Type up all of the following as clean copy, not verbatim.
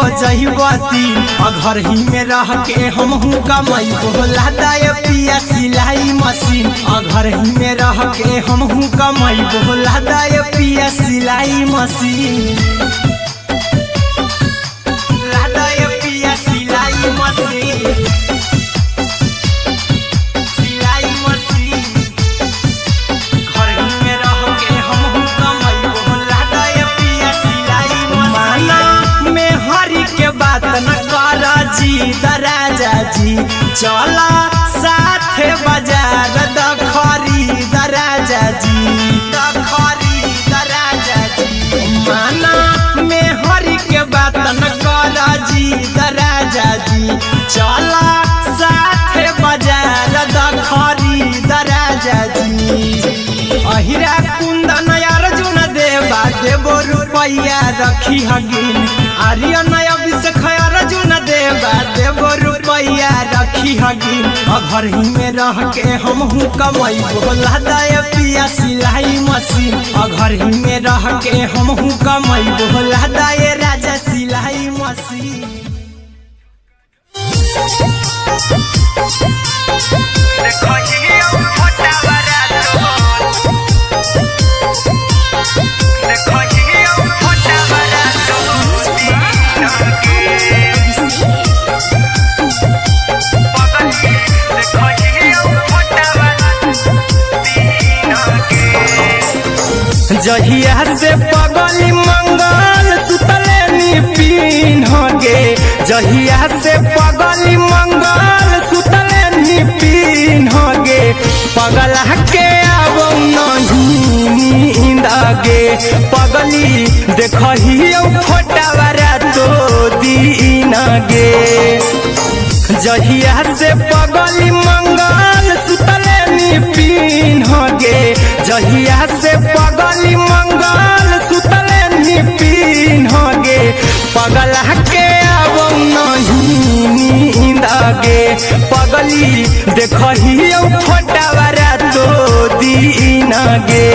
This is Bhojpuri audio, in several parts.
जहीबती घर ही में रह के हमहू कमाई बोला दाय पिया सिलाई मशीन घर ही में रह के हमहू कमाई बोला दाय पिया सिलाई मशीन लादाय पिया सिलाई मशीन सिलाई मशीन घर ही में रह के हमहू कमाई बोला दाय पिया सिलाई मशीन में हरी के बात न कर जी दराजा जी चला साथे बाजार दखरी दराजा जी दखरी दराजा जी माना में हरी के बात न कर जी दराजा जी चला साथे बाजार दखरी दराजा जी अहिरा कुंदन अर्जुन देवा देवो रुपया रखी हगिन आर्यन अभिषेक अर्जुन देवा देवो रुपया रखी हगिन घर ही में रह के हमहू कमाई बोला दाय पिया सिलाई मशीन घर ही में रह के हमहू कमाई बोला दाय राजा सिलाई मशीन जहिया से पगली मंगल सुतले निपिन गे जहिया से पगली मंगल सुतले निपिन गे पगला के आवो नहीं नींद गे पगली देखही फोटावारा तो दीन गे जहिया से पगली मंगल सुतले निपिन गे जहिया से पगली मंगल सुतले निपिन गे पगला के आवो नहीं नींद गे पगली देखही फोटावारा तो दीन गे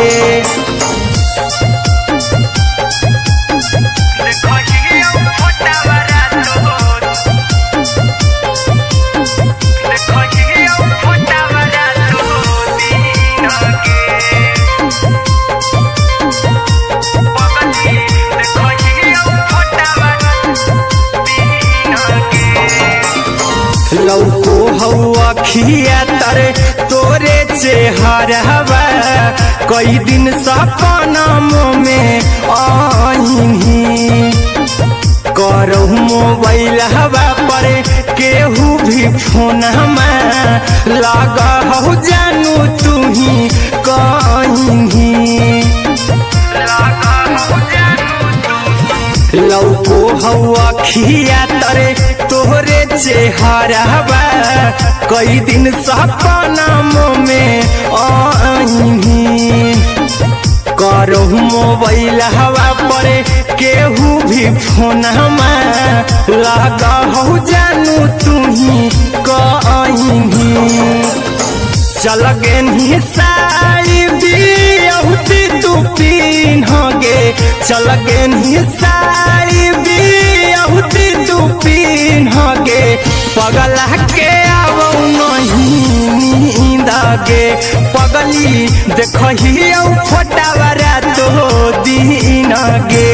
लौको हवा खिया तरे तोरे चेहरवा कई दिन सपना में आईनी करहु मोबाइल हवा पर केहू भी फोन में लगा हो जानू तू ही कहीं लौको हवा खिया तरे तोहरे चेहरवा कई दिन सपना में आईनी करहु मोबाइल हवा पर केहू भी फोन में लगा हो जानू तू ही कहीं चल गे साई बिहुती तू पीन गे चल गे साई बिहुती तू पीन गे पगला के आवो नहीं नींद गे पगली देखही फोटावारा तो दीन गे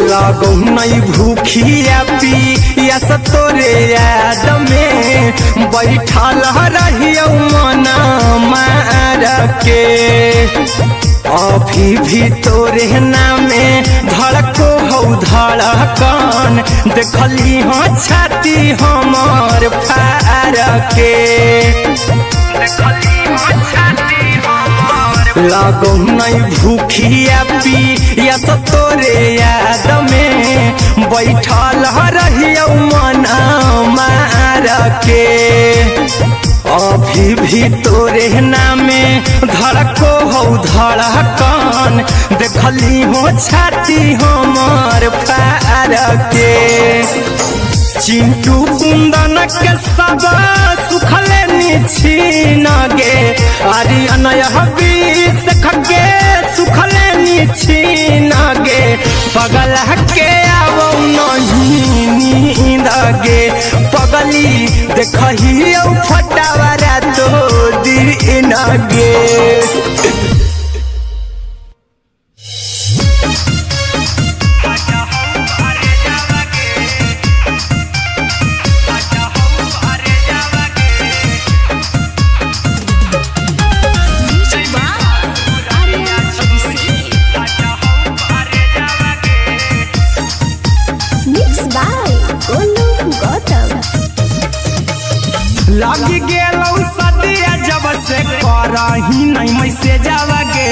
लागो नहीं भूखिया पिया तोरे याद में बैठल रहियो मना मार के अभी भी तोरे नामे धड़को हो धड़कन देखली हो छाती हमार फार के लागो नहीं भूखिया पिया तोरे याद में बैठल रहियो मना मार के अभी भी तोरे नामे धड़को हो धड़कन देखली हो छाती हमर फार के चिंटू कुंदन के सब सुखले निछीन गे आर्यन हबीस खगे सुखले निछीन गे पगल के आवो नहीं नींद गे पगली देखही फटावरा तो दिन गे लगी गेलौ सदिया जब से करही नहीं मैसेजवा गे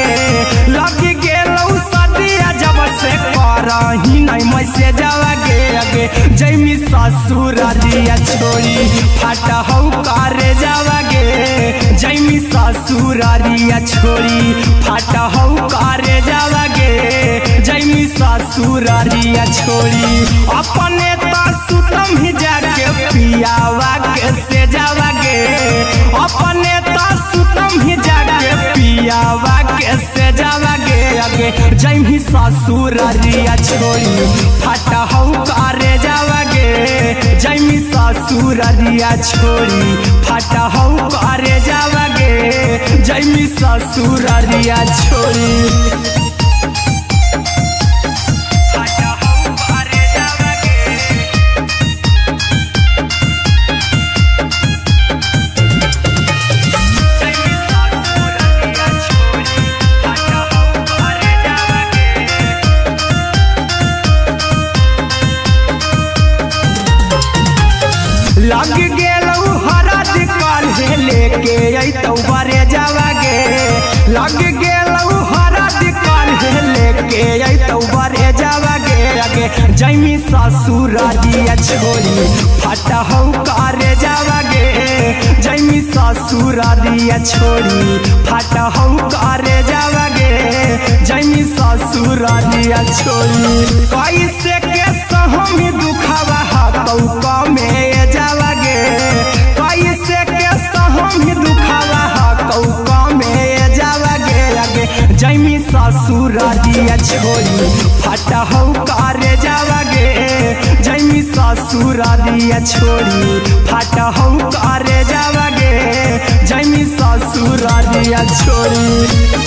लगी गेलौ सदिया जब से करही नहीं मैसेजवा गे अगे जैमी ससुरारिया छोड़ी फाटा हौ करे जावा गे जैमी ससुरारिया छोड़ी फाटा हौ करे जावा गे जैमी ससुरारिया छोड़ी अपने तो सुतम ही जाके पियावा के से जावा गे अपने तो सुतम ही जाके पियावा के से जावा गे अगे जैमी ससुरारिया छोड़ी फाटा हौ करे जावा गे जैमी ससुरारिया छोड़ी फाटा हौ करे जावा गे जैमी ससुरारिया छोड़ी लग गेलौ हरद काल्हे लेके अइतौ बरे जावा गे लग गेलौ हरद काल्हे लेके अइतौ बरे जावा गे अगे जैमी ससुरारिया छोड़ी फाटा हौ करे जावा गे जैमी ससुरारिया छोड़ी फाटा हौ करे जावा गे जैमी ससुरारिया छोड़ी कैसे के सहमी दुखावा हाथौ कमे जावा गे कैसे के सहमी दुखावा हाथौ कमे जावा गे अगे जैमी ससुरारिया छोड़ी फाटा हौ करे जावा गे जैमी ससुरारिया छोड़ी फाटा हौ करे जावा गे जैमी ससुरारिया छोड़ी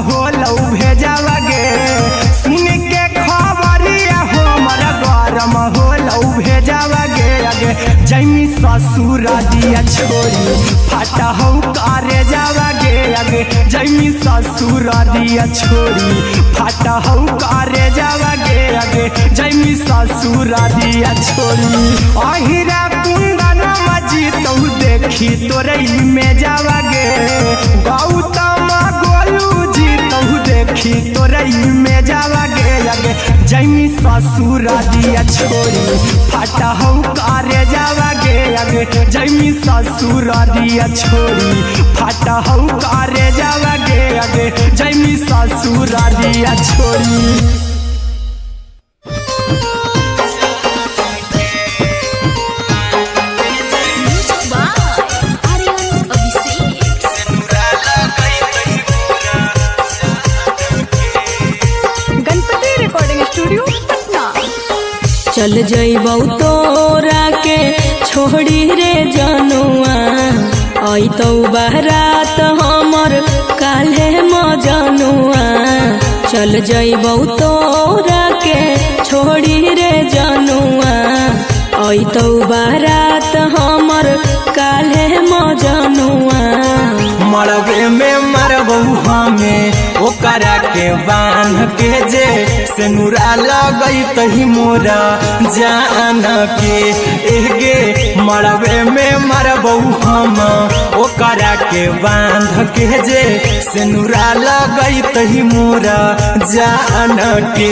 होलौ भेजावा गे सुन के खबरिया हमर गरम होलौ भेजावा गे अगे जैमी ससुरारिया छोड़ी फाटा हौ करे जावा गे अगे जैमी ससुरारिया छोड़ी फाटा हौ करे जावा गे अगे जैमी ससुरारिया छोड़ी अहिरा कुंदन मजी तौ देखी तोरई में जावा गे गौतम गोलू देखी तोरई में जावा गे अगे जैमी ससुरारिया छोड़ी फाटा हौ करे जावा गे अगे जैमी ससुरारिया छोड़ी फाटा हौ करे जावा गे अगे जैमी ससुरारिया छोड़ी चल जइबौ तोरा के छोड़ी रे जनुआ अइतौ बारात हमर काल्हे मजनुआ चल जइबौ तोरा के छोड़ी रे जनुआ अइतौ बारात हमर काले मजनुआ। मरबे में मरबू हमें ओकरा के बांध के जे सेनुरा लगई तही मोरा जान के एगे। मरबे में मरबू हम ओकरा के बांध के जे सेनुरा लगई तही मोरा जान के।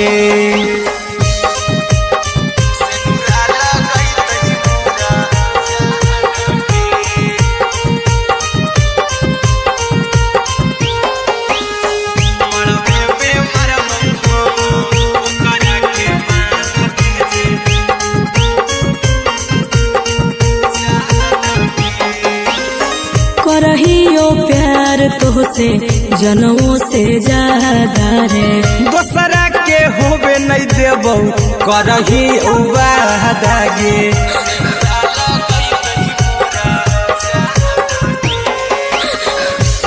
करहियो प्यार तोहसे जनमों से ज्यादा रे। दोसरा के होबे नहीं देबो करही वादा गे।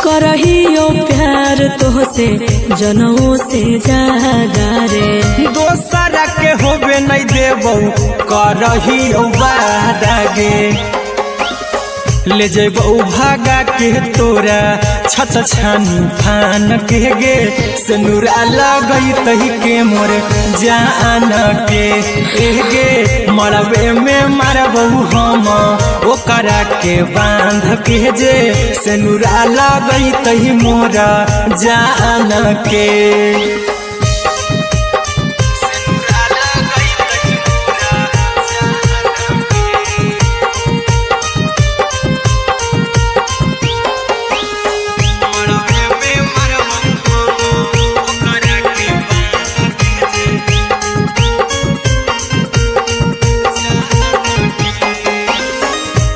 करहियो प्यार तोहसे जनमों से ज्यादा रे। दोसरा के होबे नहीं देबो करही वादा गे। ले जेबो भागा के तोरा छत छानी फान के गे सेनुरा लगई तही के मोर जान के एगे। मरबे में मरबू हम ओकरा के बांध के जे सेनुरा लगई तही मोरा जान के।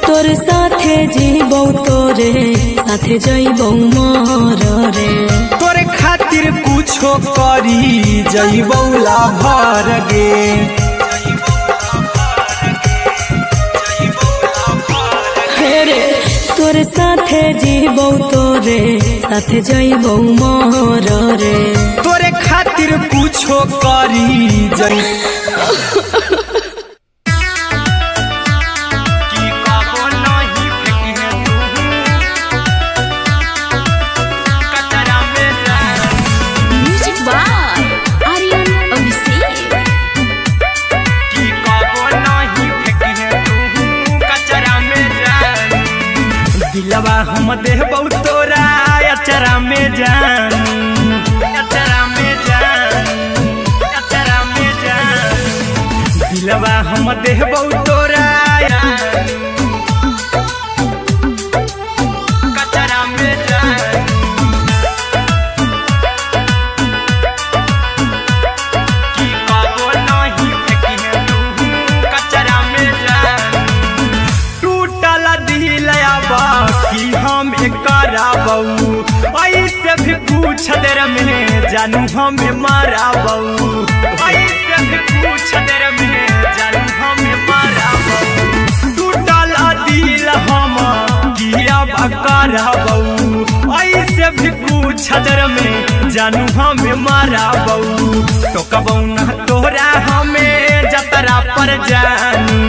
तोरे साथे जीबौ तोरे साथे जइबौ मर रे। तोरे खातिर कुछो करी जइबौ लाभर गे। रे तोरे साथे जीबौ तोरे साथे जइबौ मर रे। तोरे खातिर कुछो करी जइ दिलवा हम देबौ तोरा अचरा में जान। अचरा में जान, अचरा में जान। दिलवा हम देबौ तोरा कचरा में जान। की कबो नहीं फेंकी तू कचरा में जान। टूटल दिल कि हम कराबू ऐसे भी पूछ देर में जानू हमें माराबू। ऐसे भी पूछ देर में जानू हमें माराबू। टूटल दिल हम किया कराबू ऐसे भी पूछ देर में जानू हमें माराबू। टोकबौ ना तोरा हमें जतरा पर जानू।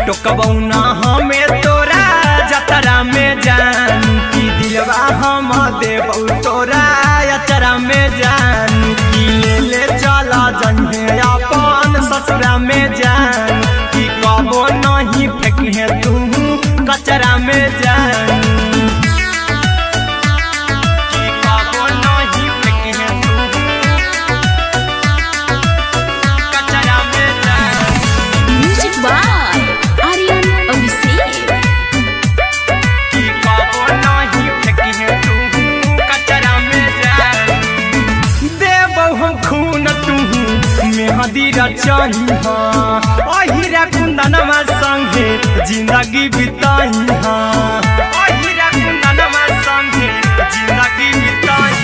टोकबौ ना हमें तोरा जतरा में जान। की दिलवा हम देबौ तोरा अचरा में जान। की ले चला जन्हे अपन ससुरा में जान। की कबो नहीं फेंकी तू कचरा में जान। की कबो नहीं फेंकी तू कचरा में जान। Music by Aryan Abhishek. मेहदीरा चाहिए अहिरा कुंदनमा संगे जिंदगी बिताई। अहिरा कुंदनमा संगे जिंदगी बिताई।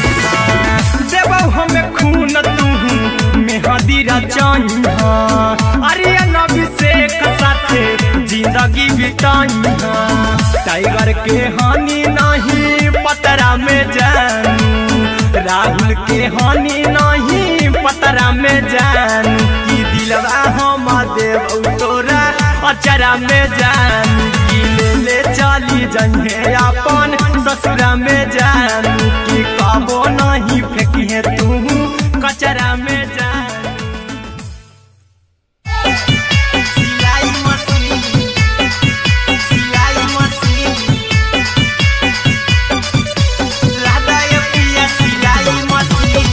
देबौ हमें खून तू मेहदीरा चाहिए आर्यन अभिषेक साथे जिंदगी बिताई। टाइगर के हानि नहीं पतरा में जानू। राहुल के हानि नहीं पतरा में जान। की दिलवा हम देबौ तोरा अचरा में जान। की ले चल जइहे अपन ससुरा में जानू कि कबो नहीं फेंकिए तू कचरा में जानू। सिलाई मशीन लादा ये पिया सिलाई मशीन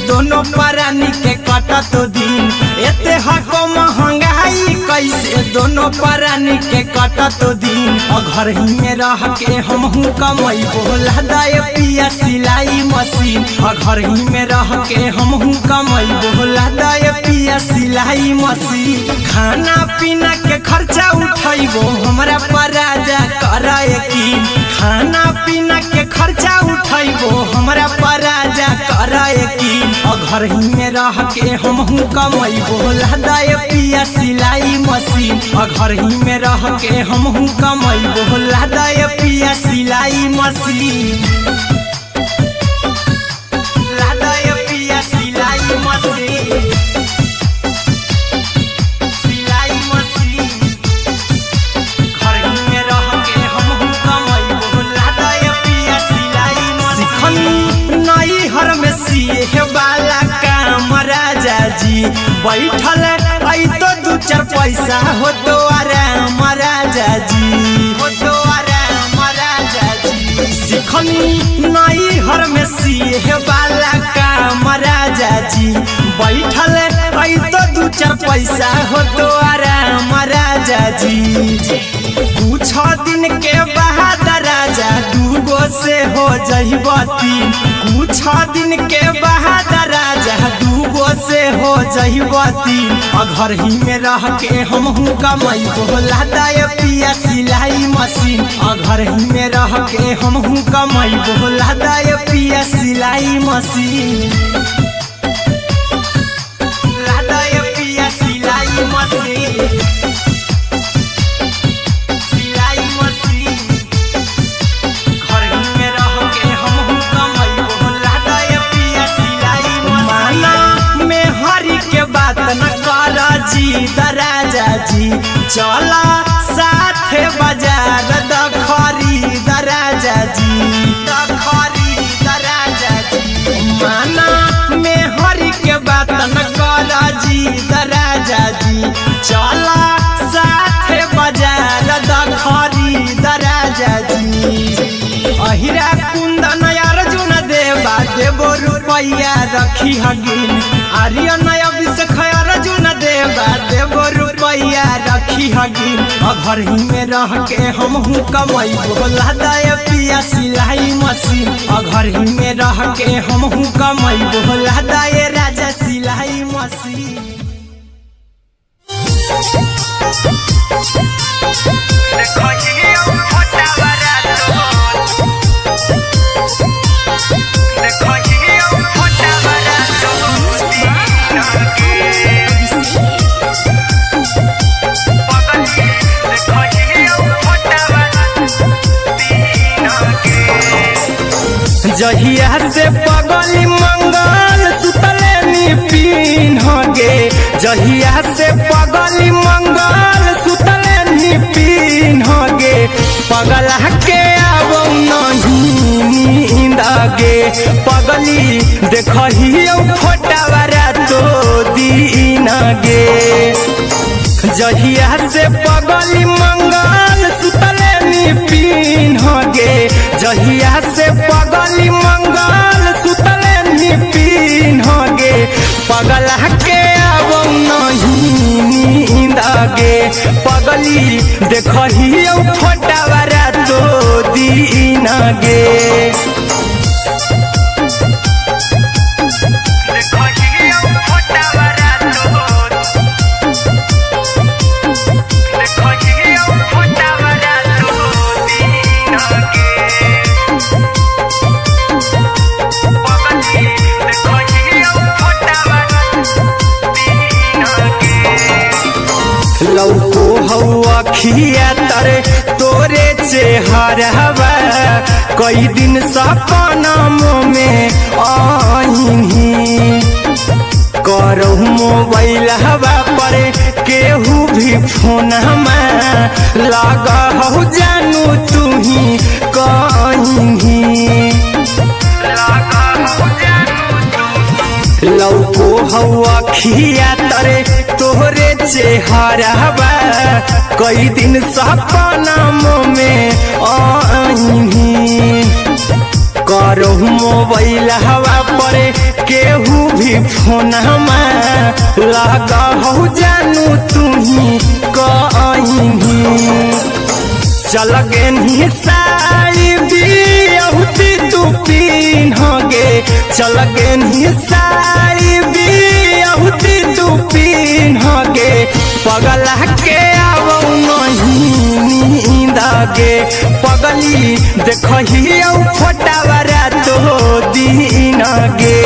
दोनों परानी के कटत दिन एते हको महंगाई कैसे दोनों परानी के कटत दिन घर ही में रह के हमहू कमैबो लादा ये पिया सिलाई मशीन घर ही में रह के हमहू कमैबो लादा ये पिया सिलाई मशीन। खाना पीना के खर्चा उठैबो हमरा पराजा कराए की खाना पीना के खर्चा उठैबो हमरा पराजा कराए की घर ही में रह के हमहू कमैबो लादा ये पिया सिलाई मशीन घर ही में रह के हमहू कमैबो लादा ये पिया सिलाई मशीन लादा ये पिया सिलाई मशीन सिलाई मशीन घर ही में रह के हमहू कमैबो लादा ये पिया सिलाई मशीन। नई हर में सिए वाला काम राजा जी बैठल आई तो दू चार पैसा हो तो आराम राजा जी हो तो आराम राजा जी। सिखनी नई हर में सिए वाला काम राजा जी बैठल आई तो दू चार पैसा हो तो आराम राजा जी। कुछ दिन के बाद राजा दूगो से हो जहिबती कुछ दिन के बाद राजा दूगो से हो जहिबती घर ही में रह के हमहू कमैबो लादा ये पिया सिलाई मशीन घर ही में रह के हमहू कमैबो लादा ये पिया सिलाई मशीन लादा ये पिया सिलाई मशीन सिलाई मशीन घर ही में रह के हमहू कमैबो लादा ये पिया सिलाई मशीन। में हरी के बात न कर जी दराजा जी चला साथे बाजार दखरी दराजा जी दखरी दराजा जी माना में हरी के बात न कर जी दराजा जी चला साथे बाजार दखरी दराजा जी। अहिरा कुंदन अर्जुन देवा देवो रुपैया रखी हगिन आर्यन अभिषेक अर्जुन देवा देवो रुपैया रखी हगिन घर ही में रह के हमहू कमैबो लादा ये पिया सिलाई मशीन घर ही में रह के हमहू कमैबो लादा ये राजा सिलाई मशीन। जहिया से पगली मंगल सुतले निपिन गे जहिया से पगली मंगल सुतले निपिन गे पगला के आवो नहीं नींद गे पगली देखहियो फोटावारा तो दीन गे जहिया से पगली मंगल सुतले निपिन गे जहिया से पगली मंगल सुतले निपिन गे पगला के आवो नहीं नींद गे पगली देखहियो फोटावारा तो दीन गे लौको हवा खिया तरे तोरे चेहरवा कई दिन सपनों में आईनी करहु मोबाइल हवा पर केहू भी फोन लगा हो जानू तू ही कहीं लौको हवा खिया तरे तोहरे चेहरवा कई दिन सपनों में आईनी करहु मोबाइल हवा पर केहू भी फोन लगा हो जानू तू ही कहीं चल गे साड़ी बियहुती तू पिन्हगे चल गे साड़ी बियहुती तू पिन्हगे पगला के आवो नहीं नींदगे पगली देखही फोटावरा तो दिन गे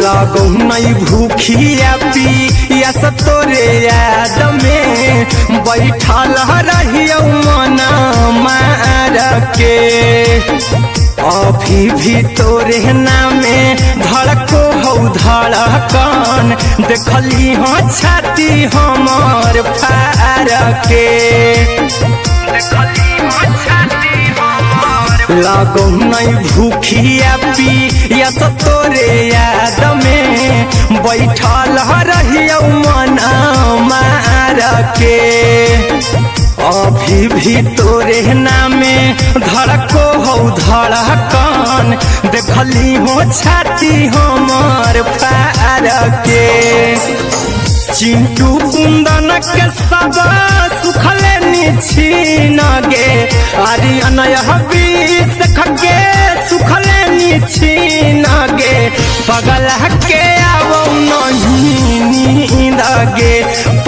लागो नहीं भूखिया पिया तोरे याद में बैठल रहियो मन मार के अभी भी तोरे नामे धड़को हो धड़कन देखली हाँ छाती हमार फार के लागो नहीं भूखिया पिया तोरे याद में बैठल रहियो मन मार के अभी भी तोरे नामे धड़को हो धड़कन देखली हो छाती हमार फार के चिंटू कुंदन के सब सुखले निछीन गे आर्यन बीस खगे सुखले निछीन गे पगल के आवो नहीं नींद गे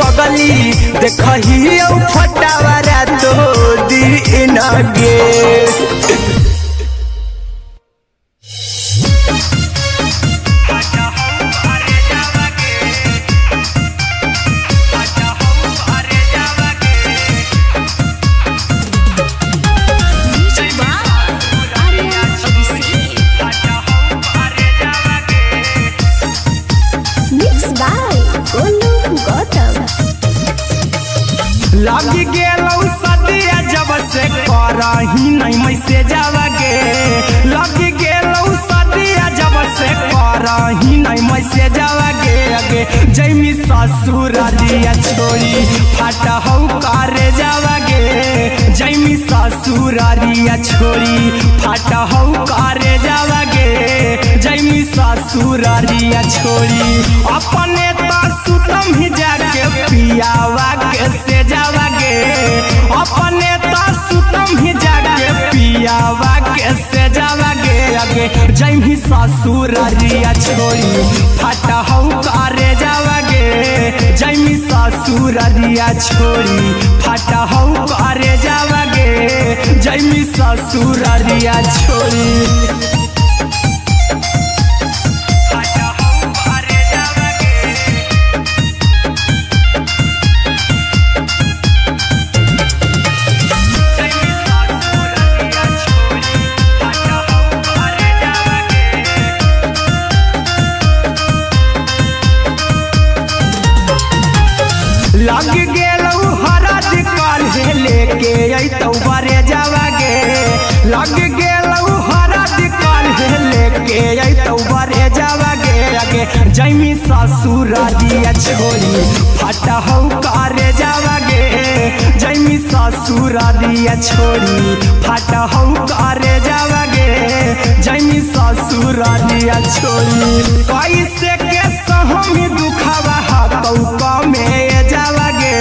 पगली देखही फटावरा तो दिन गे लगी गेलौ सदिया जब से करही नहीं मैसेजवा गे लगी गेलौ सदिया जब से करही नहीं मैसेजवा गे अगे जैमी ससुरालिया छोड़ी फाटा हौ करे जावा गे जैमी ससुरालिया छोड़ी फाटा हौ करे जावा गे जैमी ससुरालिया छोड़ी अपने तो सुतम ही जाके पियावा के से जावा गे अपने तो सुतम ही जाके पियावा के से जावा गे अगे जैमी ससुरालिया छोड़ी फाटा हौ करे जावा गे जैमी ससुरालिया छोड़ी फाटा हौ करे जावा गे जैमी ससुरालिया छोड़ी लग गेलौ हरद काल्हे लेके अइतौ बरे जावा गे लग गेलौ हरद काल्हे लेके अइतौ बरे जावा गे अगे जैमी ससुरालिया छोड़ी फाटा हौ करे जावा गे जैमी ससुरालिया छोड़ी फाटा हौ करे जावा गे जैमी ससुरालिया छोड़ी कैसे के सहमी दुखावा हतौ कमे जावा गे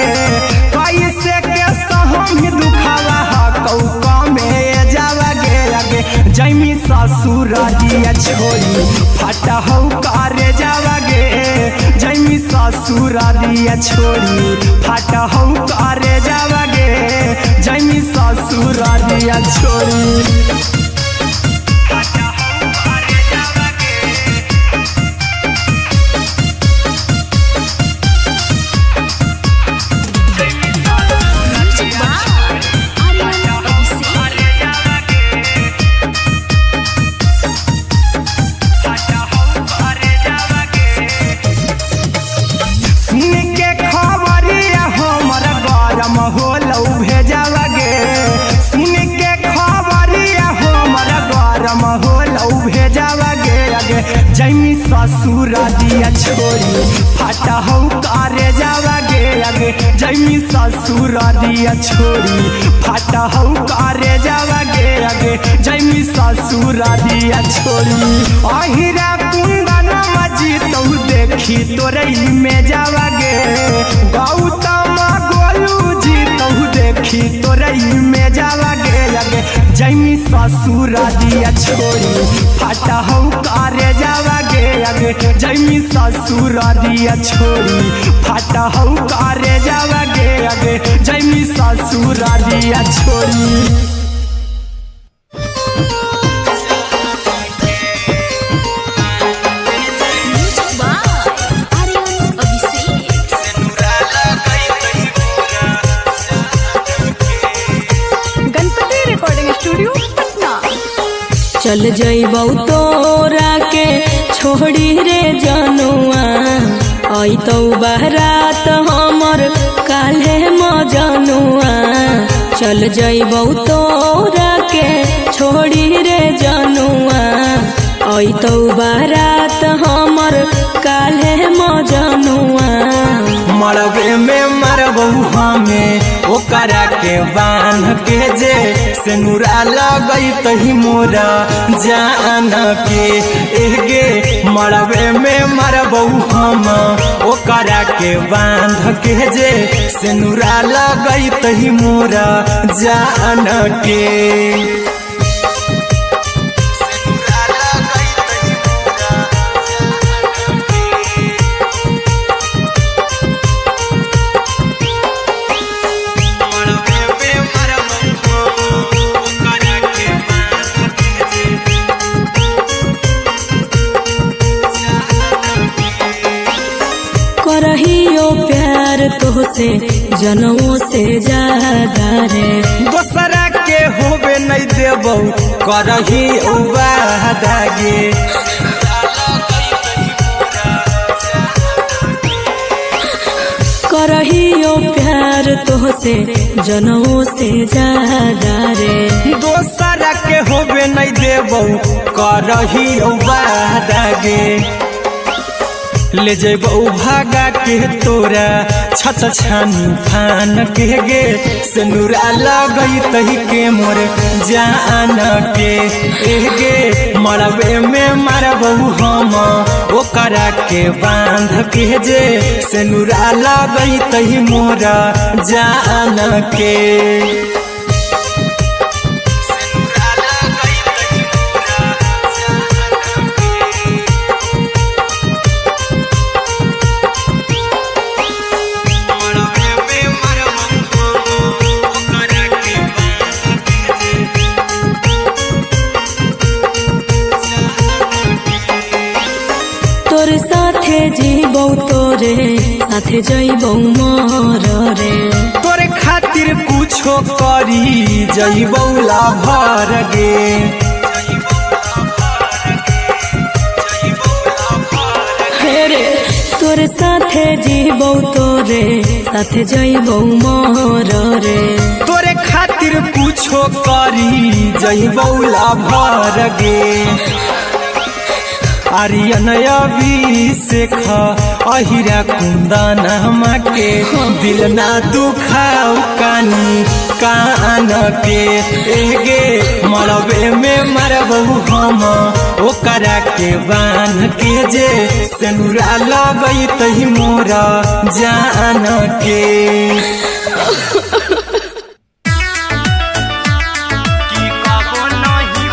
कैसे के सहमी दुखावा हतौ कमे जावा गे अगे जैमी ससुरारिया छोड़ी फटा हौ करे जावागे जैमी ससुरारिया छोड़ी फटा हौ करे जावागे जैमी ससुरारिया छोड़ी जैमी ससुरारिया छोड़ी फटा हौ करे जावागे आगे जैमी ससुरारिया छोड़ी फटा हौ करे जावागे आगे जैमी ससुरारिया छोड़ी अहिरा कुंदन मजी तो देखी तोरई में जावागे गौतम गोलू जी तो देखी तोरई में जावागे आगे जैमी ससुरारिया छोड़ी फटा हौ करे जावागे आगे जैमी ससुरारिया छोड़ी फटा हौ करे जावागे आगे जैमी ससुरारिया छोड़ी चल जइबौ तोरा के छोड़ी रे जनुआ अइतौ बारात हमर काल्हे मजनुआ चल जइबौ तोरा के छोड़ी रे जनुआ अइतौ बारात हमर काल्हे मजनुआ मरबे में मरबौ हमें ओकरा के बांध के जे सेनुरा लगई तही मोरा जान के एगे मरबे में मरबौ हम ओकरा के बांध के जे सेनुरा लगई तही मोरा जान के करहियो प्यार तोहसे जनमों से ज्यादा रे दोसरा के होबे नहीं देबौ करही वादागे करहियो प्यार तोहसे जनमों से ज्यादा रे दोसरा के होबे नहीं देबौ करही वादागे ले जइबौ भागा के तोरा छछ छानी फान के गे सेनुरा लगई तही के मोर जान के एगे मरबे में मरबौ हम ओकरा के बांध के जे सेनुरा लगई तही मोरा जान के तोरे साथे जीबौ तोरे साथे जइबौ मर रे तोरे खातिर कुछो करी जइबौ लाभर गे रे तोरे साथे जीबौ तोरे साथे जइबौ मर रे तोरे खातिर कुछो करी जइबौ लाभर गे आर्यन अभिषेक अहिरा कुंदन के दिल ना दुखाऊ कानी कान के एगे मरबे में मरबौ हम ओकरा के बांध के जे सेनुरा लगई तही मोरा जान के की कबो नहीं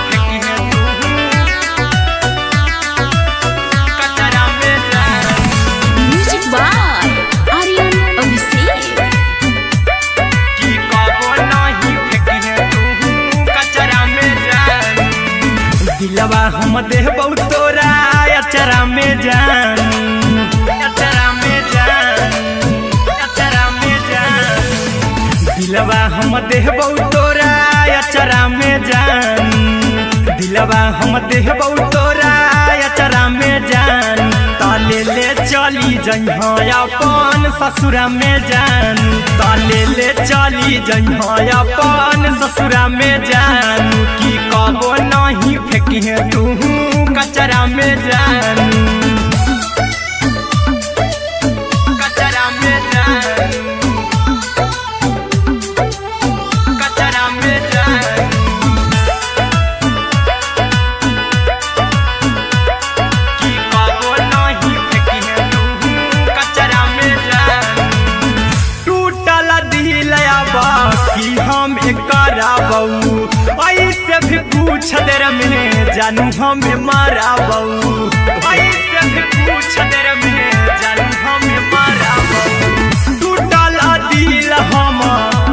दिलवा हम देबौ तोरा अचरा में जान, अचरा में जान, अचरा में जान। दिलवा हम देबौ तोरा अचरा में जान, दिलवा हम देबौ तोरा अचरा में जान। ताले ले चली जइहाँ अपन ससुरा में जान, ताले ले चली जइहाँ अपन ससुरा में जान। की कबो नहीं फेंकिहे तू कचरा में जान, कचरा में जान, कचरा में जान। की कबो नहीं फेंकिहे तू कचरा में जान। टूटल दिल बाकी हम कराबऊ, ऐसे भी पूछ देर में जानू हमें माराबऊ, ऐसे भी पूछ देर में जानू हमें माराबऊ। टूटल दिल हम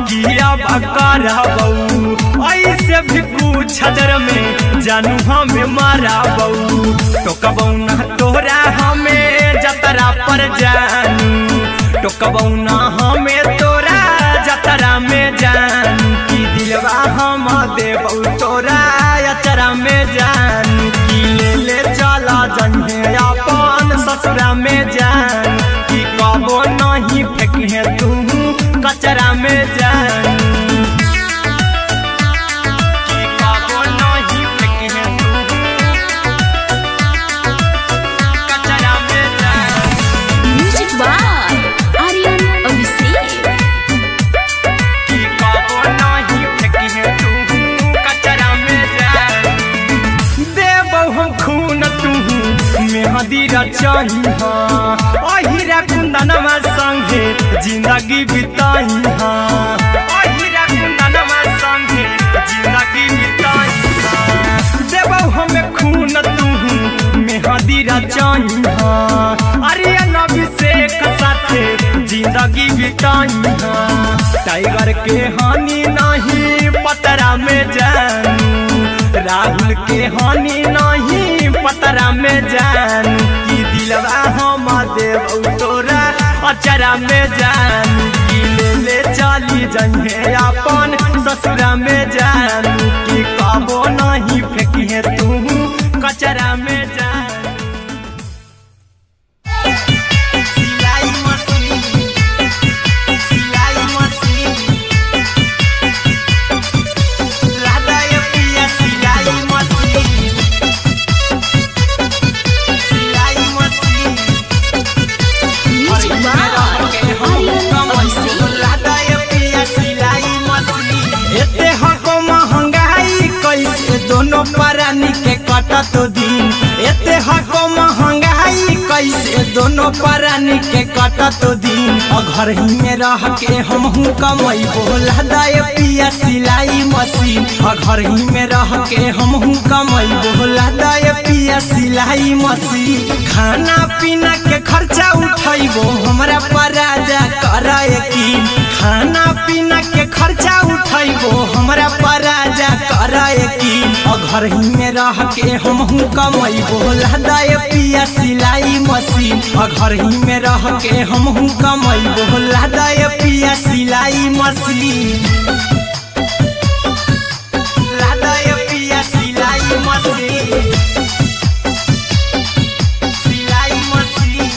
किया कराबऊ, ऐसे भी पूछ देर में जानू हमें माराबऊ। टोकबऊ ना तोरा हमें जतरा पर जानू, टोकबऊ ना हमें तोरा जतरा में जानू। की दिलवा हम देबौ तोरा अचरा में जानू। की ले ले चला जइहे अपन ससुरा में जान, की कबो नहीं फेंकिहे तू कचरा में जानू। की कबो नहीं फेंकिहे तू कचरा में जान। Music by Aryan Abhishek. की कबो नहीं फेंकिहे तू कचरा में जान। देबौ हम खून तू मेहंदी रचहिहा, अहिरा कुंदनमा संगे जिंदगी बिताइहा, अहिरा कुंदनमा संगे जिंदगी बिताइहा। देबौ हमें खून तू मेहंदी रचहिहा, आर्यन अभिषेक साथे जिंदगी बिताइहा। टाइगर के हानि नहीं पतरा में जानू, राहुल के हानि नहीं पतरा में जानू। की दिलवा हम देबौ तोरा अचरा में जानू। की ले ले चली जइहे अपन ससुरा में जानू। की कबो नहीं फेंकिहे तू कचरा में जानू। सिलाई मशीन, सिलाई मशीन, लादा ये पिया सिलाई मशीन, सिलाई machine. Music by Aryan Abhishek. लादा ये पिया सिलाई मशीन। एते हको महंगाई कैसे दोनों परानी के कटत दिन, एते हको महंगाई कैसे दोनों परानी के कटत दिन। घर ही में रह के हमहू कमैबो लादा ये पिया सिलाई मशीन, घर ही में रह के हमहू कमैबो लादा ये पिया सिलाई मशीन। खाना पीना के खर्चा उठैबो हमरा पराजा करे यकीन, खाना पीना के खर्चा उठैबो हमरा पराजा करे यकीन। घर ही में रह के हमहू कमैबो लादा ये पिया सिलाई मशीन, घर ही में रह के हमहू कमैबो लादा ये पिया सिलाई मशीन, लादा ये पिया सिलाई मशीन, सिलाई मशीन।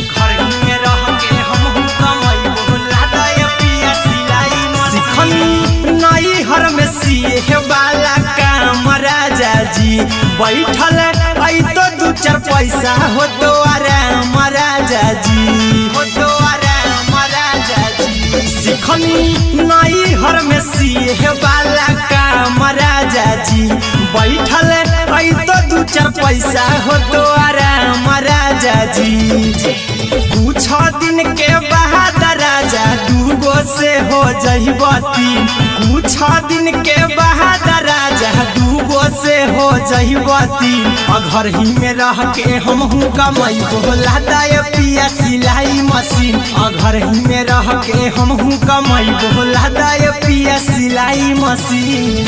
घर ही में रह के हमहू कमैबो लादा ये पिया सिलाई मशीन। सिखनी नई हर में सिए वाला काम राजा जी, बैठल आई तो दू चार पैसा हो तो आराम राजा जी, हो तो आराम राजा जी। सिखनी नई हर में सिए वाला काम राजा जी, बैठल आई तो दू चार पैसा हो तो आराम राजा जी। कुछ दिन के बाद राजा दूगो से हो जहिबती, कुछ दिन के बाद राजा दूगो से हो जहिबती। घर ही में रह के हमहू कमैबो लादा ये पिया सिलाई मशीन, घर ही में रह के हमहू कमैबो लादा ये पिया सिलाई मशीन,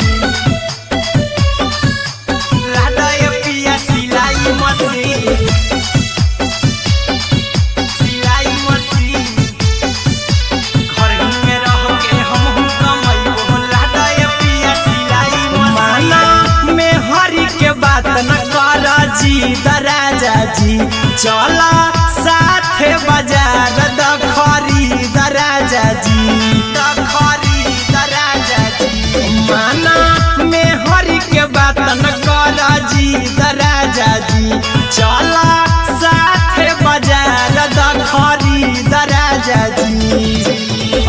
खरीद राजा जी चला साथे बाजार द खरीद राजा जी द खरीद राजा जी माना में हरि के बात न कर जी द राजा जी चला साथे बाजार द खरीद राजा जी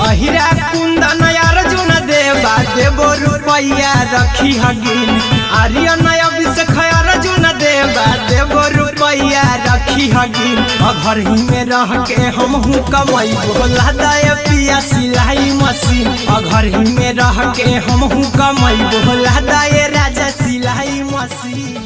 अहिरा कुंदन अर्जुन देवा देवो रुपया रखी हगिन आर्यन अभिषेक अर्जुन देवा देवो रुपया रखी हगिन घर ही में रह के हमहू कमाई बोला दे पिया सिलाई मशीन घर ही में रह के हमहू कमाई बोला दे राजा सिलाई मशीन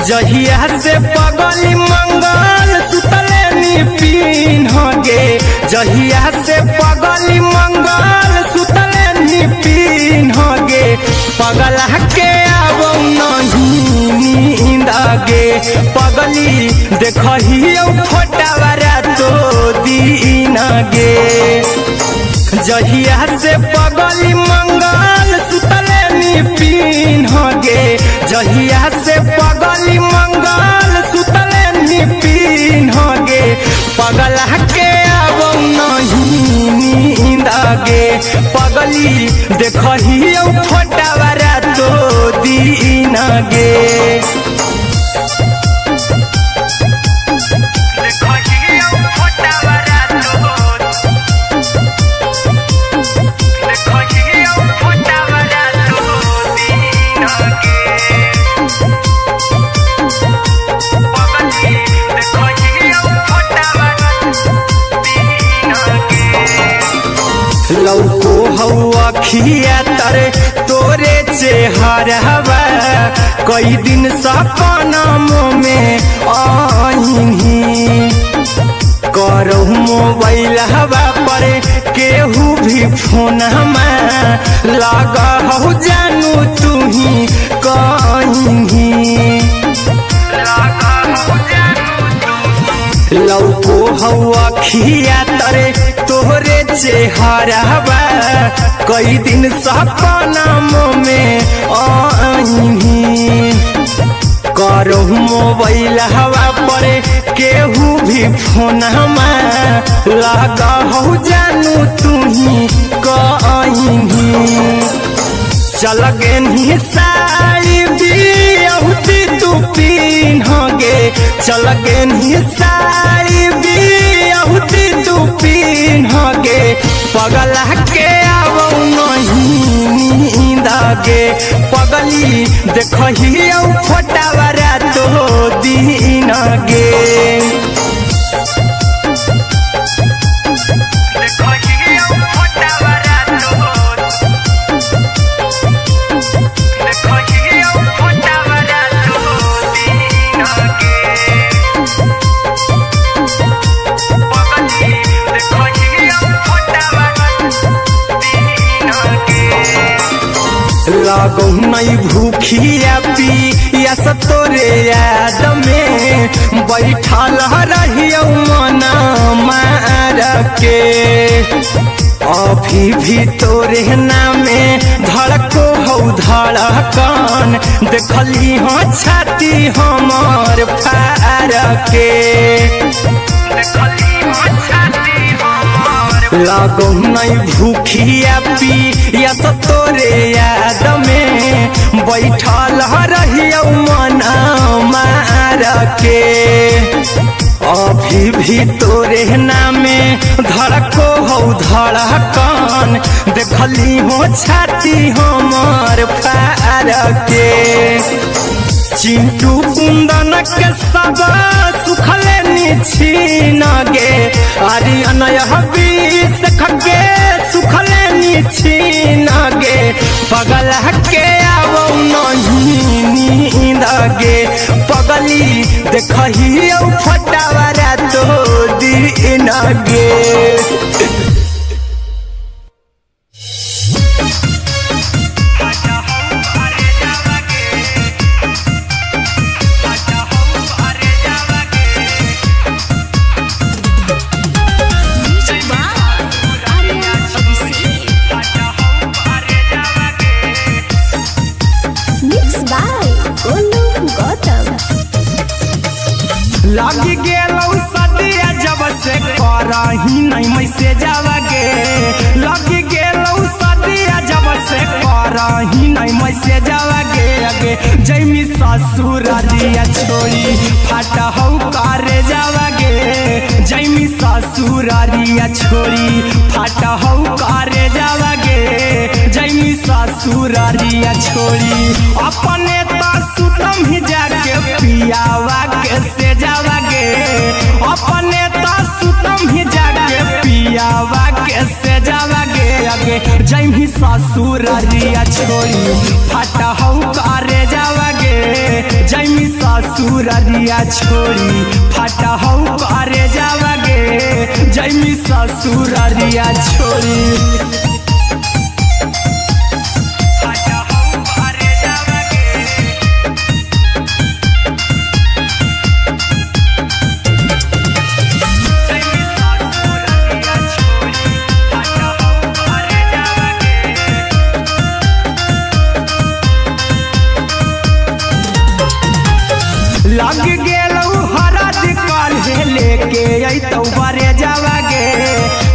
जहिया से पगली मंगल सुतले निपिन गे जहिया से पगली मंगल सुतले निपिन गे पगला के आबो नहीं नींद गे पगली देखही फोटावारा तो दीन गे जहिया से पगली मंगल सुतले निपिन गे जहिया से पगली मंगल सुतले निपिन गे पगला के आबो नहीं नींद गे पगली देखही फोटावारा तो दीन गे लौको हवा खिया तरे तोरे चेहरवा कई दिन सपनम में आईनी करो मोबाइल हवा पर केहू भी फोन लगा हो जानू तू ही कहीं लौको हवा खिया तरे तोहरे चेहरवा कई दिन सपनम में आईनी करो मोबाइल हवा पर केहू भी फोन लगा हो जानू तू ही कहीं चल गे साड़ी बियहुती तू पीन गे चल गे साड़ी बियहुती तू पीन गे पगला के आबो नहीं नींद गे पगली देखही फोटावारा तो दीन गे लागो नहीं भूखिया पिया तोरे याद में बैठल रहियो मना मार के अभी भी तोरे नामे धड़को हो धड़कन देखली हो छाती हमर फार के लागो नहीं भूखिया पिया तोरे याद में बैठल रहियो मना मार के अभी भी तोरे नामे धड़को हो धड़कन देखली हो छाती हमर फार के चिंटू कुंदन के सब सुखले निछीन गे आर्यन अभिषेक के सुखले निछीन गे पगला के आबो नहीं नींद गे पगली देखही फोटावारा तो दीन गे। लगी गेलौ सदिया जब से करही नहीं मैसेजवा गे लगी गेलौ सदिया जब से करही नहीं मैसेजवा गे अगे जैमी ससुरारिया छोड़ी फाटा हौ करे जावा गे जैमी ससुरारिया छोड़ी फाटा हौ करे जावा गे जैमी ससुरारिया छोड़ी अपने तो सुतम ही जाके पियावा के से जावा गे अपने तो सुतम ही जाके पियावा के से जावा गे अगे जैमी ससुरारिया छोड़ी फाटा हौ करे जावा गे जैमी ससुरारिया छोड़ी फाटा हौ करे जावा गे जैमी ससुरारिया छोड़ी लग गेलौ हरद काल्हे लेके अइतौ बरे जावा गे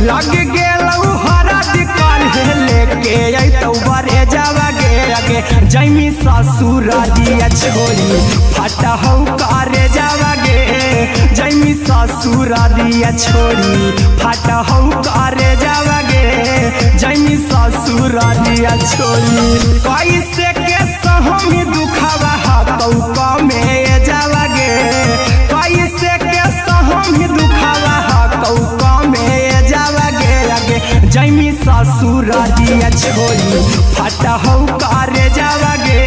लग गेलौ हरद काल्हे लेके अइतौ बरे जावा गे अगे जैमी ससुरारिया छोड़ी फाटा हौ करे जावा गे जैमी ससुरारिया छोड़ी फाटा हौ करे जावा गे जैमी ससुरारिया छोड़ी कैसे के सहम दुखावा हतौ कमे जावा गे कैसे के सहम दुखावा हतौ कमे जावा गे अगे जैमी ससुरारिया छोड़ी फाटा हौ करे जावा गे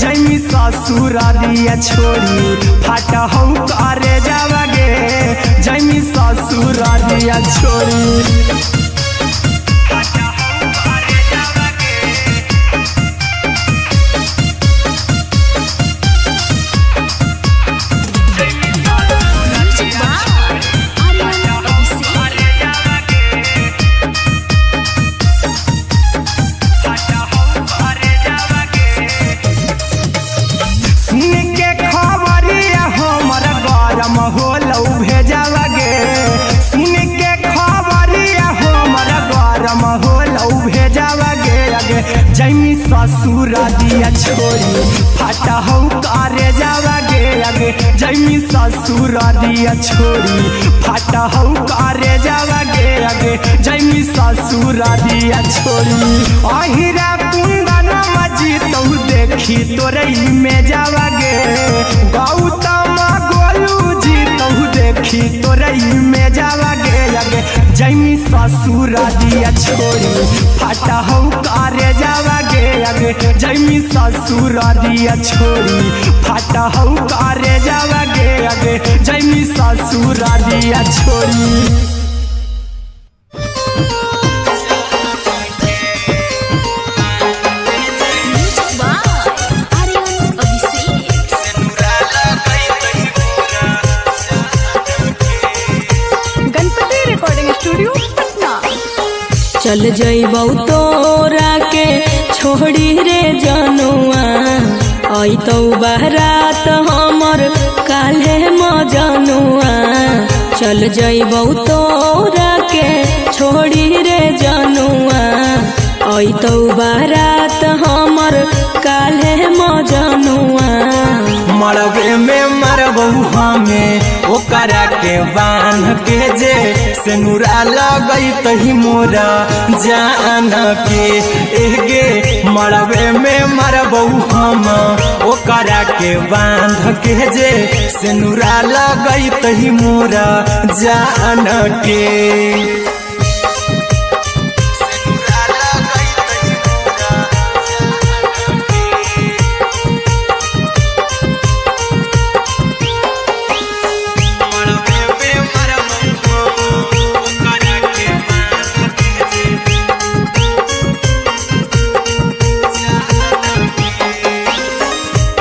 जैमी ससुरारिया छोड़ी फाटा हौ करे जावा गे जैमी ससुरारिया छोड़ी होलौ भेजावा गे सुन के खबरिया हमर गरम होलौ भेजावा गे अगे जैमी ससुरारिया छोड़ी फाटा हौ करे जावा गे अगे जैमी ससुरारिया छोड़ी फाटा हौ करे जावा गे अगे जैमी ससुरारिया छोड़ी अहिरा कुंदन मजीतौ देखी तोरई में जावा गे गौतम देखी तोरई में जावा गे अगे जैमी ससुरारिया छोड़ी फाटा हौ करे जावा गे अगे जैमी ससुरारिया छोड़ी फाटा हौ करे जावा गे अगे जैमी ससुरारिया छोड़ी चल जइबौ तोरा के छोड़ी रे जनुआ अइतौ बारात हमर काल्हे मजनुआ चल जइबौ तोरा के छोड़ी रे जनुआ अइतौ बारात हमर काल्हे मजनुआ मरबे में मरबौ हमें ओकरा के बांध के जे सेनुरा लगई तही मोरा जान के एगे मरबे में मरबौ हम ओकरा के बांध के जे सेनुरा लगई तही मोरा जान के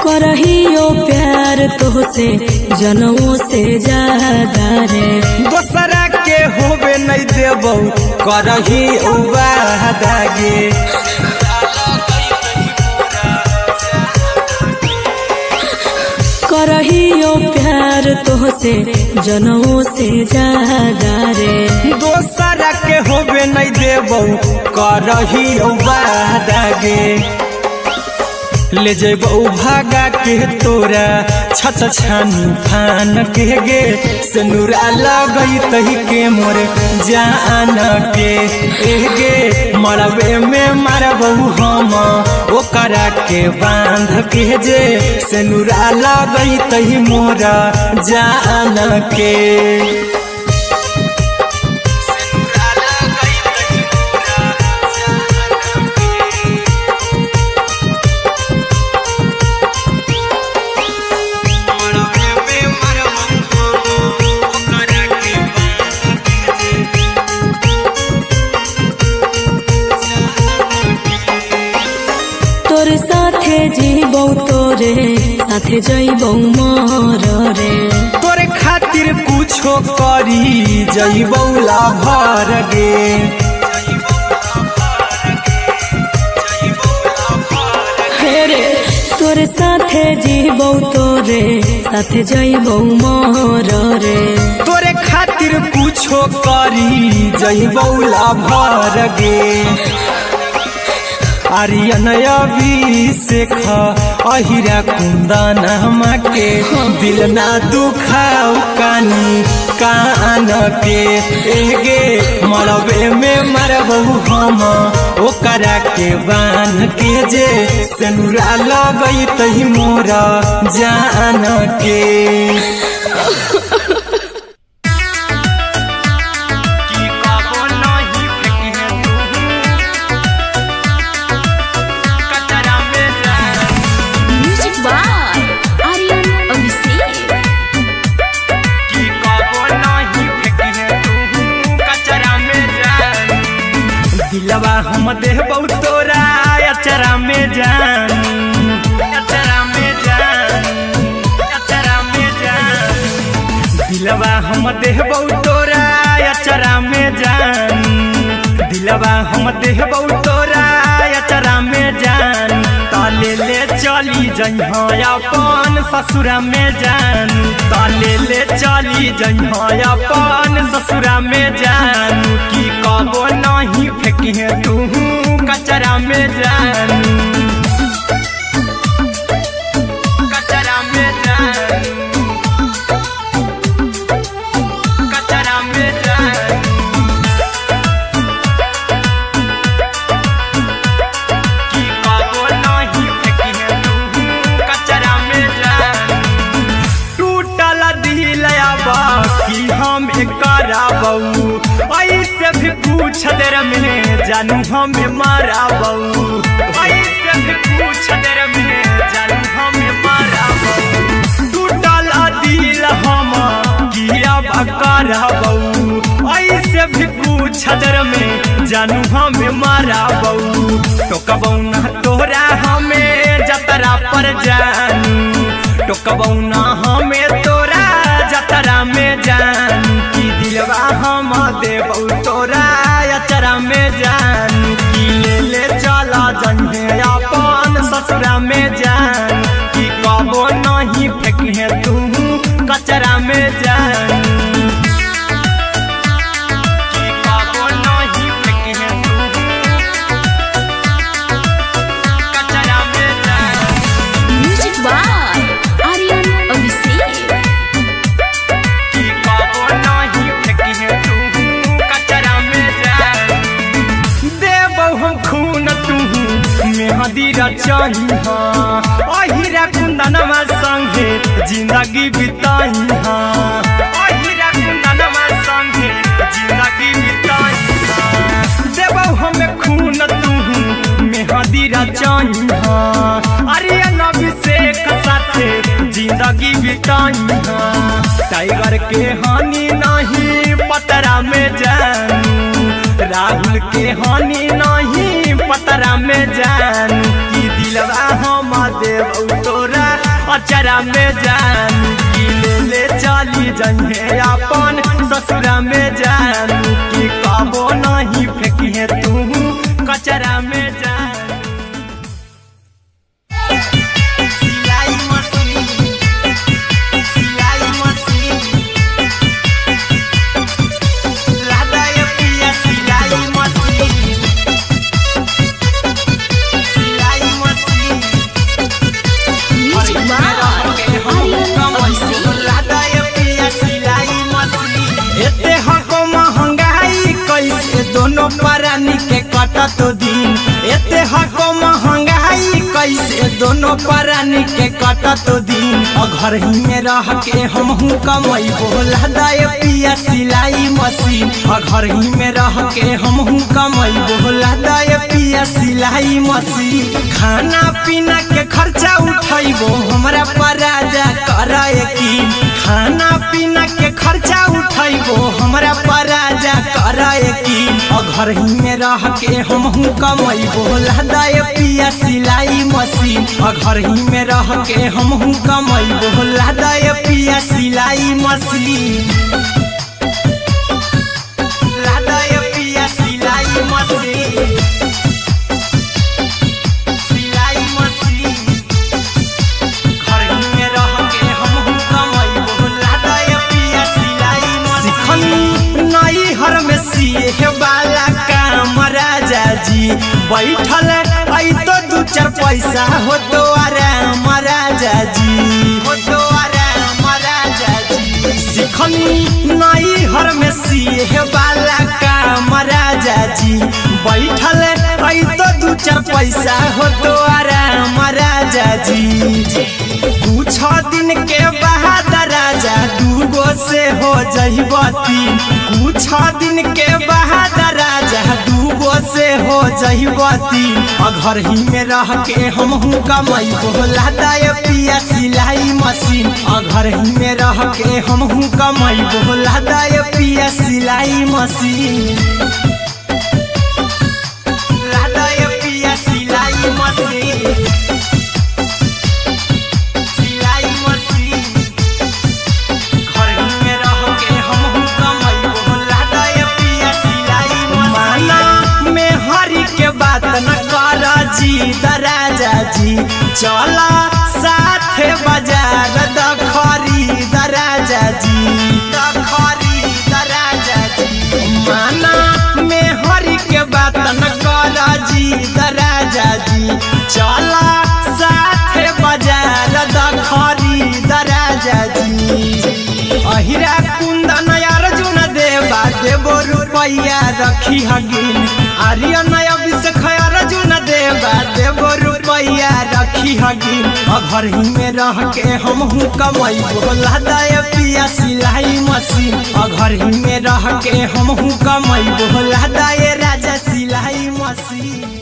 करहियो प्यार तोहसे जनमों से ज्यादा रे दोसरा के होबे नहीं देबौ करही वादा गे करहियो प्यार तोहसे जनमों से ज्यादा रे। दोसरा के होबे नहीं देबो करहियो वादा गे। ले जेबो भागा के तोरा छछ छानी फान के गे। सिनुरा लगई तही के मोर जान के गे। मरबे में मारबो हम ओकरा के बांध के जे। सिनुरा लगई तही मोरा जान के। तोरे साथे जीबो तोरे साथे जइबो मर रे। तोरे खातिर कुछो करी जइबो लाभर गे। हेरे तोरे साथे जीबो तोरे साथे जइबो मर रे। तोरे खातिर कुछो करी जइबो लाभर गे। आर्यन अभिषेक अहिरा कुंदन के दिल ना दुखाओ कानी कान के गे। मरबे में मरबो हम ओकरा के बांध के जे। सिनुरा लगई तही मोरा जान के। दिलवा हम देबो तोरा अचरा में जान। अचरा में जान। अचरा में जान। दिलवा हम देबो तोरा अचरा में जान। दिलवा हम देबो तोरा अचरा में जान। ताले ले चली जइहा अपन ससुरा में जान। ताले ले चली जइहा अपन ससुरा में जान। की कबो नहीं फेंकी तू कचरा में जान। कचरा में जान। कचरा में जान। की कबो नहीं फेंकी तू कचरा में जान। टूटल दिल बाकी हम कराबू ऐसे भी पूछ देर में जानू हमें माराबू। ऐसे भी पूछ देर में जानू हमें माराबू। टूटल दिल हम किया कराबू ऐसे भी पूछ देर में जानू हमें माराबू। टोकबौ ना तोरा हमें जतरा पर जानू। टोकबौ ना हमें तोरा जतरा में जानू। की दिलवा हम देबौ तोरा अचरा में जानू। की ले चला जन्हे अपन ससुरा में जान। की कबो नहीं फेंकी तू कचरा में जानू। की कबो नहीं फेंकी तू कचरा में जान। Music by Aryan Abhishek. की कबो नहीं फेंकी तू कचरा में जान। देबो हम खून तू मेहंदी रचाई अहिरा कुंदनमा संगे जिंदगी बिताई। अहिरा कुंदनमा संगे जिंदगी बिताई। देबो हमें खून तू मेहंदी रचाई आर्यन अभिषेक साथे जिंदगी बिताई। टाइगर के हानि नहीं पतरा में जानू। राहुल के हानि नहीं पतरा में जानू। की दिलवा हम देबौ तोरा अचरा में जानू। की ले चली जइहे अपन ससुरा में जानू। की कबो नहीं फेंकी तू कचरा में जानू। सिलाई मशीन परानी के कटत दिन एते हको महंगाई कैसे दोनों परानी के कटत दिन घर ही में रह के हमहू कमैबो लदाए पिया सिलाई मशीन घर ही में रह के हमहू कमैबो लदाए पिया सिलाई मशीन खाना पीना के खर्चा उठैबो हमरा पराजा कराए की खाना पीना के खर्चा उठैबो हमरा पराजा कराए की घर ही में रह के हमहू कमैबो लदाए पिया सिलाई मशीन घर ही में रह के हमहू कमैबो लदाए पिया सिलाई मशीन लदाए पिया सिलाई मशीन सिलाई मशीन घर ही में रह के हमहू कमैबो लदाए पिया सिलाई मशीन नई हर में सिए वाला काम राजा जी बैठल आई तो दू चार पैसा हो तो आराम राजा जी हो तो आराम राजा जी सिखनी नई हर में सिए वाला काम राजा जी बैठल आई तो दू चार पैसा हो तो आराम राजा जी कुछ दिन के बाद राजा दूगो से हो जहिबती कुछ दिन के बाद राजा दूगो से हो जहिबती घर ही में रह के हमहू कमैबो लदाए पिया सिलाई मशीन घर ही में रह के हमहू कमैबो लदाए पिया सिलाई मशीन लदाए पिया सिलाई मशीन सिलाई मशीन घर ही में रह के हमहू कमैबो लदाए पिया सिलाई मशीन में हरी के बात न कर जी दराजा जी चला साथे बाजार द खरीद राजा जी द खरीद राजा जी माना में हरी के बात न कर जी दराजा जी चला साथे बाजार द खरीद राजा जी अहिरा कुंदन अर्जुन देवा देबो रुपैया रखी हगिन आर्यन अभिषेक अर्जुन देवा देबो रुपैया रखी हगिन घर ही में रह के हमहू कमैबो लदाए पिया सिलाई मशीन घर ही में रह के हमहू कमैबो लदाए राजा सिलाई मशीन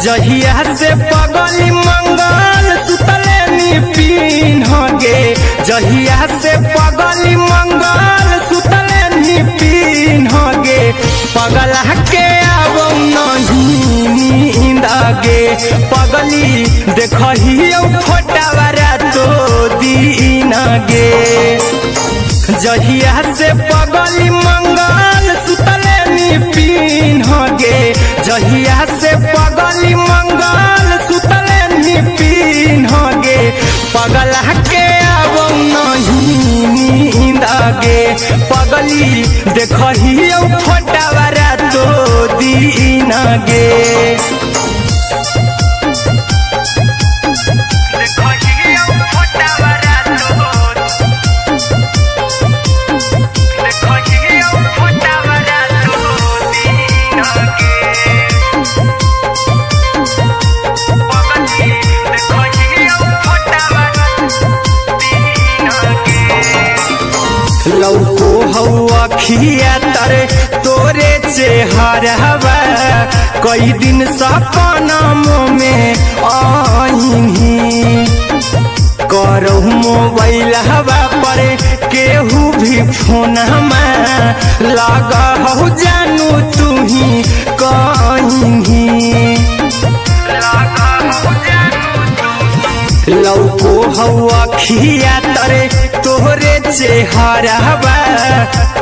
जहिया से पगली मंगल सुतले निपिन गे जहिया से पगली मंगल सुतले निपिन गे पगला के आवो नहीं नींद गे पगली देखहियो फोटावारा तो दीन गे जहिया से पगली मंगल सुतले निपिन गे जहिया से पगली मंगल सुतले निपिन गे पगला के आवो नहीं नींद गे पगली देखहियो फोटावारा तो दीन गे लौको हवा खिया तरे तोरे चेहरवा कई दिन सपनम में आईनी करो मोबाइल हवा पर केहू भी फोन लगा हो जानू तू ही कहीं लौको हवा खिया तरे तोहरे चेहरवा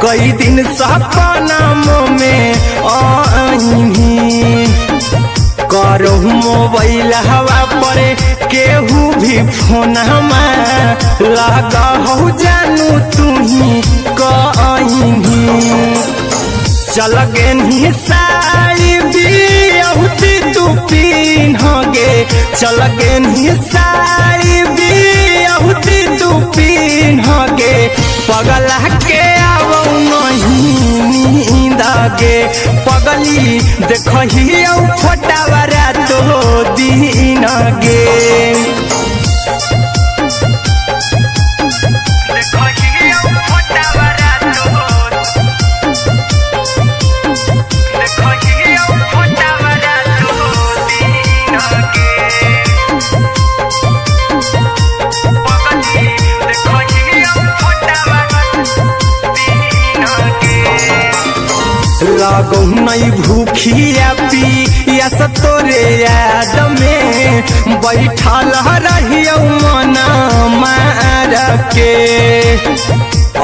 कई दिन सपनम में आईनी करो मोबाइल हवा पर केहू भी फोन लगा हो जानू तुम्ही कहीं चल गे साड़ी बियहुती तू पिन्हगे चल गे साड़ी बियहुती तू पिन्हगे पगला के आवो नहीं नींद गे पगली देखही फोटावरा तो दिन गे लागो नहीं भूखिया पिया तोरे याद में बैठल रहियो मना मार के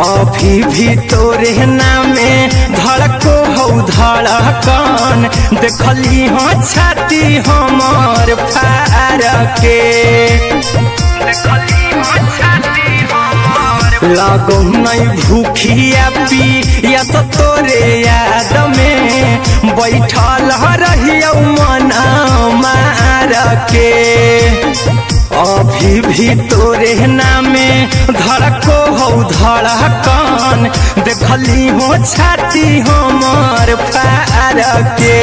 अभी भी तोरे नामे धड़को हो धड़कन देखली हाँ छाती हमार फार के लागो नहीं भूखिया पिया तोरे याद में बैठल रहियो मना मार के अभी भी तोरे नामे धड़को हो धड़कन देखली हो छाती हमार फार के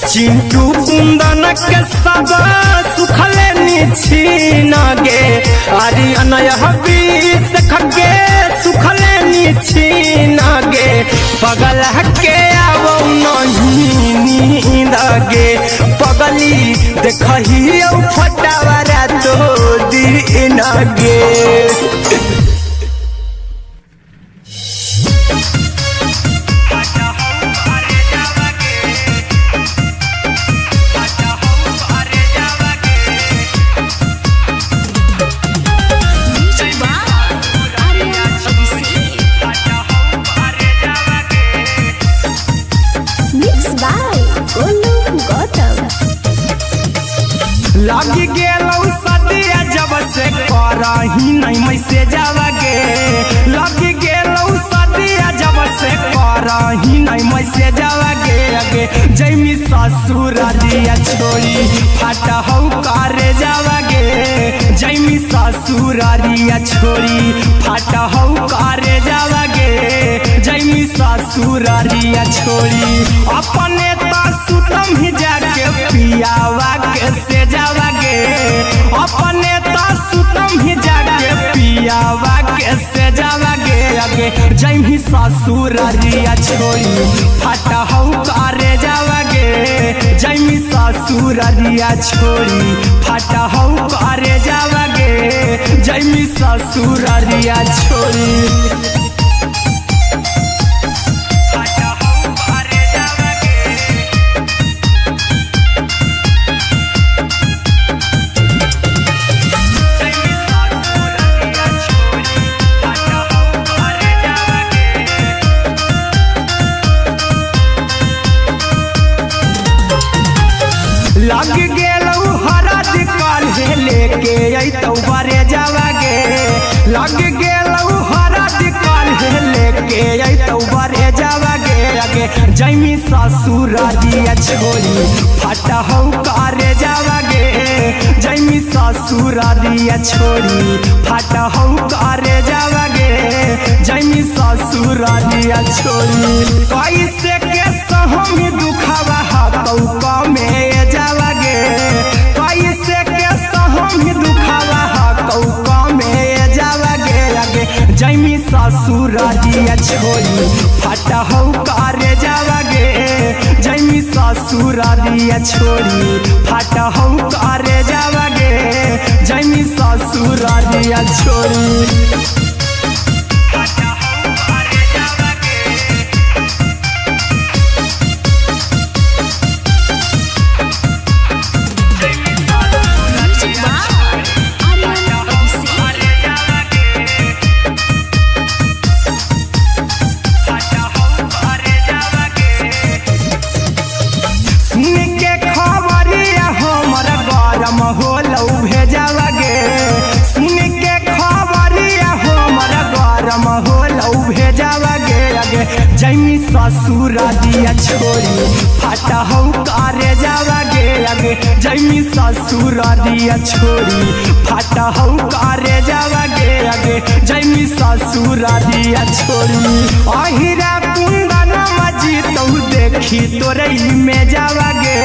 चिंटू कुंदन के सब सुखले निछीन गे आर्यन हबीस खगे सुखले निछीन गे पगल के आवो नहीं नींद गे पगली देखही फटावरा तो दिन गे लगी गेलौ सदिया जब से करही नहीं मैसेज गे लगी गेलौ सदिया जब से करही नहीं मैसेज गे जैमी ससुरारिया छोड़ी फाटा हौ करे गे जैमी ससुरारिया छोड़ी फाटा हौ करे गे जैमी ससुरारिया छोड़ी अपने सुतम ही जाके पियावा के से जावागे अपने सुतम ही जाके पियावा के से जावागे आगे जैमी ससुरारिया छोड़ी फाटा हौ करे जावागे जैमी ससुरारिया छोड़ी फाटा हौ करे जावागे जैमी ससुरारिया छोड़ी लग गेलौ हरद काल्हे लेके अइतौ बरे जावागे लग गेलौ हरद काल्हे लेके अइतौ बरे जावागे आगे जैमी ससुरारिया छोड़ी फाटा हौ करे जावागे जैमी ससुरारिया छोड़ी फाटा हौ करे जावागे जैमी ससुरारिया छोड़ी कैसे के सहम दुखवा हतौ कमे जावागे कैसे के सहम दुखवा हतौ कमे जावागे आगे जैमी ससुरारिया छोड़ी फाटा हौ करे जावागे जैमी ससुरारिया छोड़ी फाटा हौ करे जावागे जैमी ससुरारिया छोड़ी जैनी ससुर दिया छोड़ी फाटा हो करे जावा गे आगे जैनी ससुर दिया छोड़ी फाटा हो करे जावा गे आगे जैनी ससुर दिया छोड़ी अहिरा कुंदन मजी तो देखी तोरे में जावा गे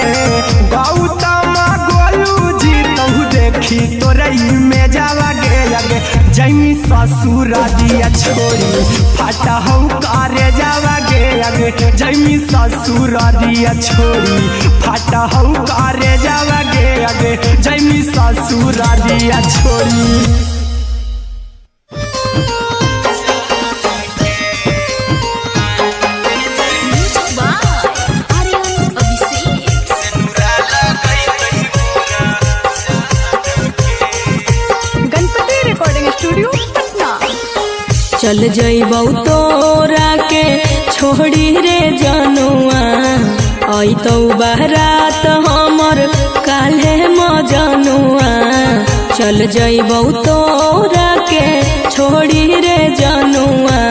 गौतम गोलू जी तो देखी तोरे में जावा गे आगे जैनी ससुर दिया छोड़ी फाटा हो करे जावा गे आगे जैनी ससुर दिया छोड़ी फाटा हो करे जावा गे आगे जैनी ससुर दिया छोड़ी चल जइबौ तोरा के छोड़ी रे जनुआ अइतौ बारात हमर काल्हे मजनुआ चल जइबौ तोरा के छोड़ी रे जनुआ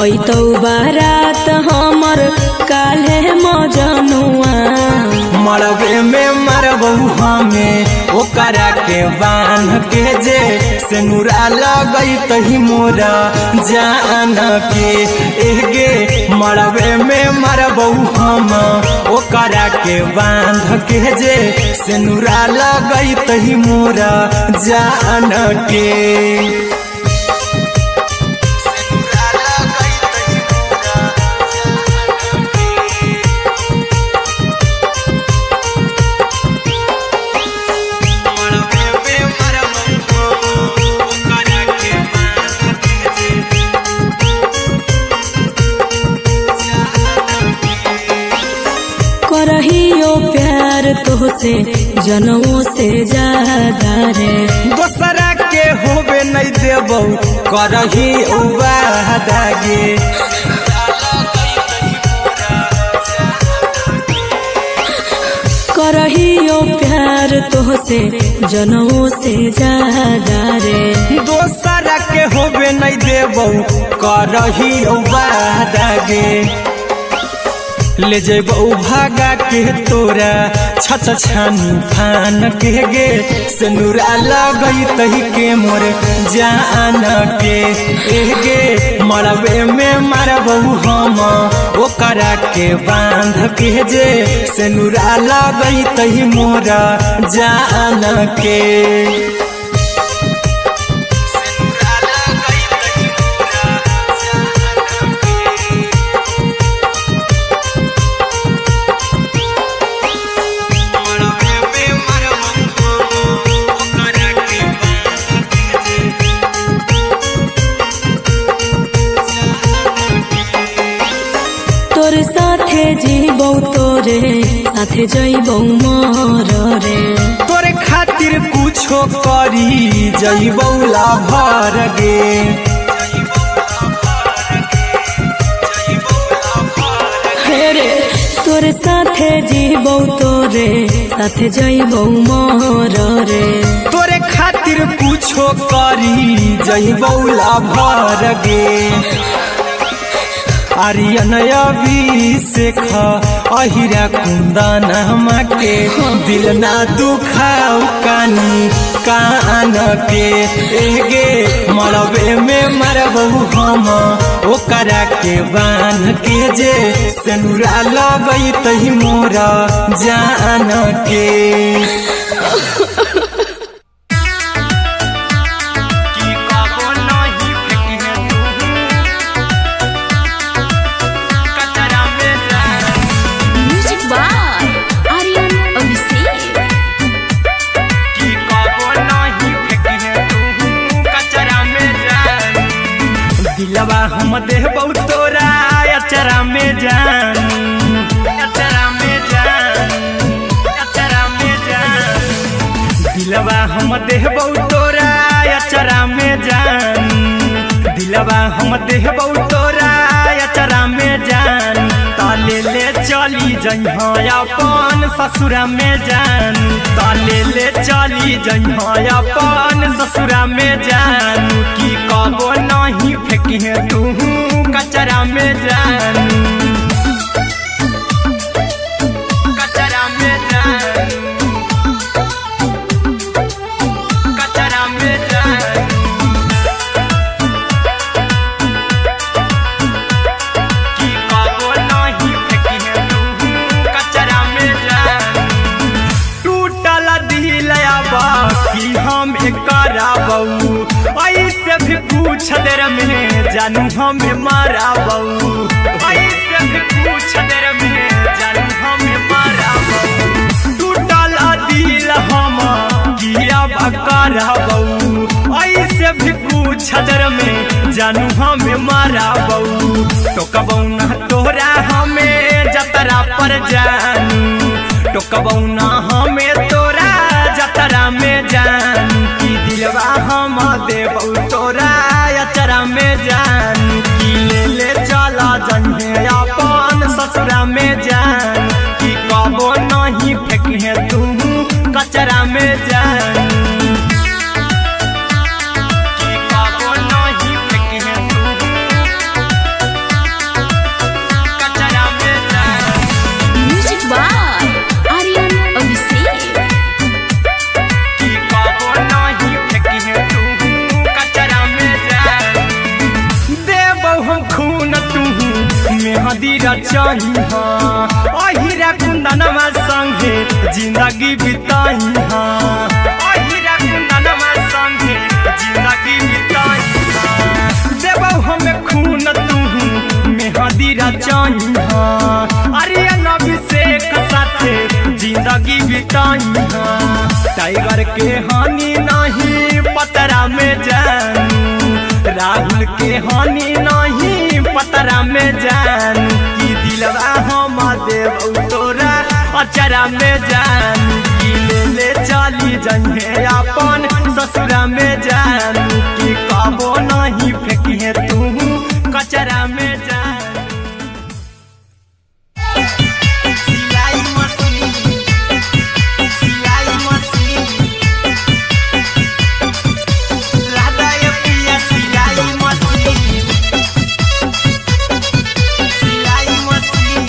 अइतौ बारात हमर काल्हे मजनुआ मरबे में मरबहू हमें ओकरा के बांध के जे सेनुरा लगई तही मोरा जान के एगे मरबे में मरबहू हम ओकरा के बांध के जे सेनुरा लगई तही मोरा जान के करहियो प्यार तोहसे जनमों से ज्यादा रे दोसरा के होबे नहीं देबौ करही वादा गे करहियो प्यार तोहसे जनमों से ज्यादा रे दोसरा के होबे नहीं देबौ करही वादा गे ले जेबौ भागा के तोरा छछ छानी फान के गे सेनुरा लगई तही के मोर जान के एगे मरबे में मरबौ हम ओकरा के बांध के जे सेनुरा लगई तही मोरा जान के तोरे साथे जीबौ तोरे साथे जइबौ मर रे तोरे खातिर कुछो करी जइबौ लाभर गे रे तोरे साथे जीबौ तोरे साथे जइबौ मर रे तोरे खातिर कुछो करी जइबौ लाभर गे आर्यन अभिषेक अहिरा कुंदन के दिल ना दुखाऊ कानी कान के एगे मरबे में मरबहू हम ओकरा के बांध के जे सेनुरा लगई तही मोरा जान के दिलवा हम देबौ तोरा अचरा में जान अचरा में जान अचरा में जान दिलवा हम देबौ तोरा अचरा में जान दिलवा हम देबौ तोरा अचरा में जान ताले ले चली जइहा अपन ससुरा में जान ताले ले चली जइहा अपन ससुरा में जान की कबो नहीं फेंकी तू कचरा में जान कि हम कराबू ऐसे भी पूछ देर में जानू हमें माराबू ऐसे भी पूछ देर में जानू हमें माराबू टूटल दिल हम किया कराबू ऐसे भी पूछ देर में जानू हमें माराबू टोकबू ना तोरा हमें जतरा पर जानू टोकबू ना हमें तोरा जतरा में जानू की दिलवा हम देबू तोरा अचरा में जानू की ले चला जन्हे अपन ससुरा में जान की कबो नहीं फेंके तू कचरा में जानू की कबो नहीं फेंके तू कचरा में जानू म्यूजिक बाय आर्यन अभिषेक। की कबो नहीं फेंके तू कचरा में जानू देबो हम खून तू मेहंदी रचाई हाँ अहिरा कुंदनमा संगे जिंदगी बिताई हाँ अहिरा कुंदनमा संगे जिंदगी बिताई हाँ देबो हमें खून तू मेहंदी रचाई हाँ आर्यन अभिषेक साथे जिंदगी बिताई हाँ टाइगर के हानि नहीं पतरा में जानू राहुल के हानि नहीं पतरा में जानू की दिलवा हम देबू तोरा अचरा में जानू की ले चली जन्हे अपन ससुरा में जानू की कबो नहीं फेंकिए तू कचरा में जानू सिलाई मशीन सिलाई मशीन लादाय पिया सिलाई मशीन सिलाई machine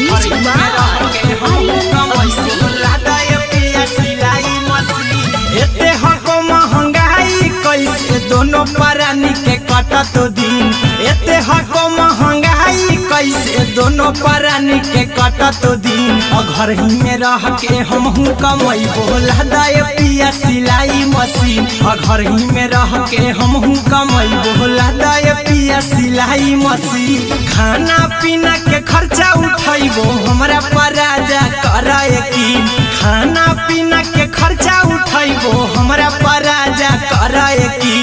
music by Aryan Abhishek. लादाय पिया सिलाई मशीन एते हको महंगाई कैसे दोनों परानी के कटत दिन एते हको महंगाई कैसे दोनों परानी के कटत दिन घर ही में रह के हमहू कमैबो लादाय पिया सिलाई मशीन घर ही में रह के हमहू कमैबो लादाय पिया सिलाई मशीन खाना पीना के खर्चा उठैबो हमरा पराजा कराए की खाना पीना के खर्चा उठैबो हमरा पराजा कराए की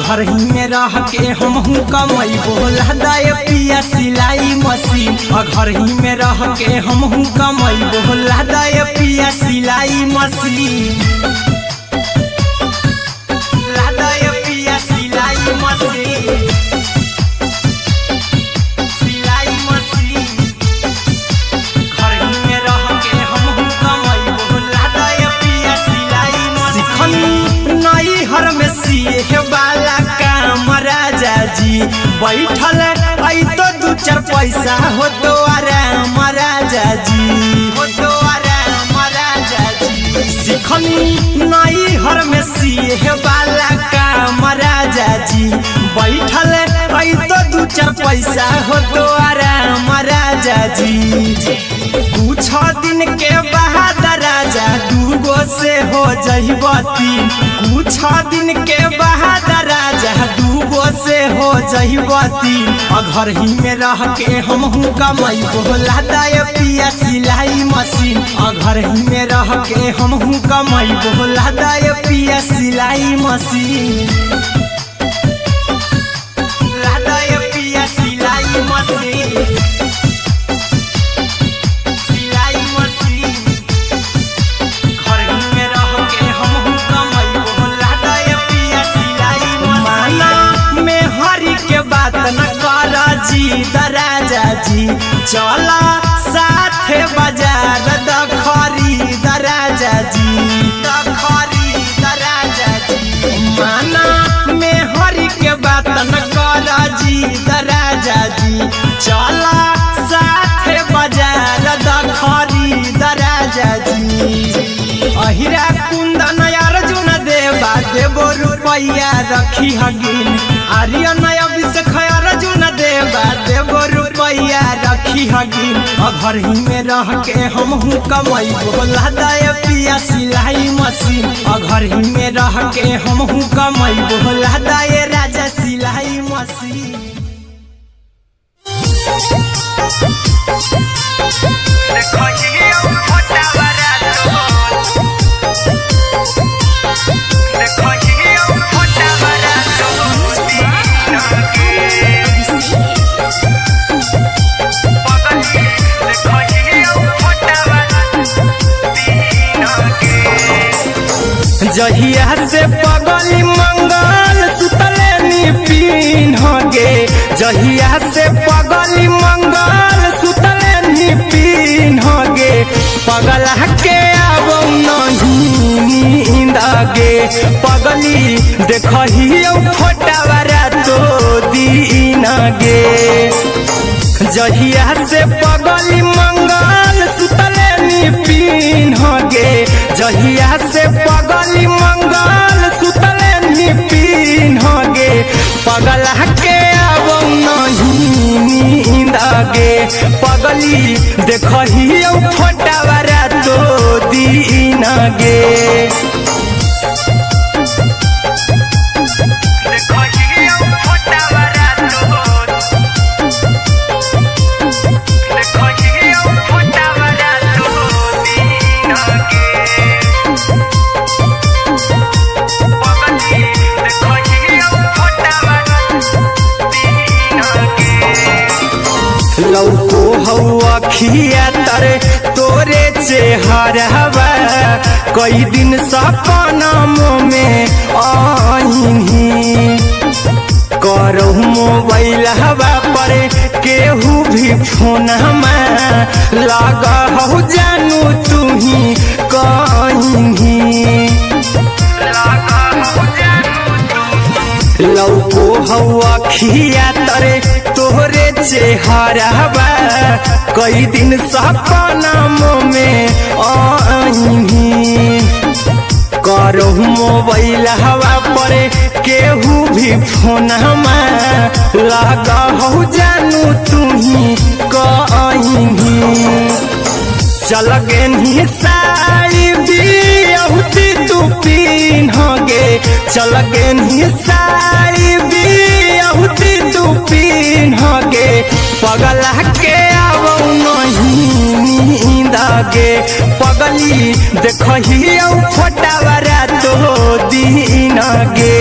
घर ही में रह के हमहू कमैबो लादाय पिया सिलाई मशीन घर ही में रह के हमहू कमैबो लादाय पिया सिलाई मशीन लादाय पिया सिलाई मशीन सिलाई मशीन घर ही में रह के हमहू कमैबो लादाय पिया सिलाई मशीन नई हर में सिए वाला काम राजा जी बैठल आई तो दू चार पैसा हो तो आराम राजा जी हो तो आराम राजा जी सिखनी नई हर में सिए वाला काम राजा जी बैठल आई तो दू चार पैसा हो तो आराम राजा जी कुछ दिन के बाद राजा दूगो से हो जहिबती कुछ दिन के बाद राजा दूगो से हो जहिबती घर ही में रह के हमहू कमैबो लादाय पिया सिलाई मशीन घर ही में रह के हमहू कमैबो लादाय पिया सिलाई मशीन लादाय पिया सिलाई मशीन सिलाई मशीन घर ही में रह के हमहू कमैबो लादाय पिया सिलाई मशीन में हरी के बात न कर जी दराजा जी चला साथे बाजार दखरी दराजा जी दखरी दराजा जी माना में हरी के बात न कर जी दराजा जी चला साथे बाजार दखरी दराजा जी अहिरा कुंदन अर्जुन देवा देबो रुपैया रखी हगिन आर्यन अभिषेक अर्जुन देवा देबो रुपैया रखी हगिन घर ही में रह के हमहू कमैबो लादाय पिया पिया सिलाई मशीन घर ही में रह के हम कमैबो लादाए राजा सिलाई मशीन। जहिया से पगली मंगल सुतले निपिन गे, जहिया से पगली मंगल सुतले निपिन गे, पगला के आवो नहीं नींद गे, पगली देखही फोटावा रातो दिन गे। जहिया से पगली मंगल सुतले निपिन गे, जहिया से पगली मंगल सुतले निपिन गे, पगला के आवो नहीं नींद गे, पगली देखही फोटावा रातो दिन गे। लौको हवा खिया तरे तोरे चेहरवा, कई दिन सपनम में आईनी, करो मोबाइल हवा पर केहू भी फोन लगा हो जानू तू ही कहीं। लौको हवा खिया तरे तोहरे चेहरवा, कई दिन सपनम में आईनी, करो मोबाइल हवा पर केहू भी फोन लगा हो जानू तू ही कहीं। चल गे साड़ी बियहुती तू पीन गे, चल गे साड़ी बियहुती तू पीन गे, पगला के आवो नहीं नींद गे, पगली देखही फोटावा रातो दिन गे।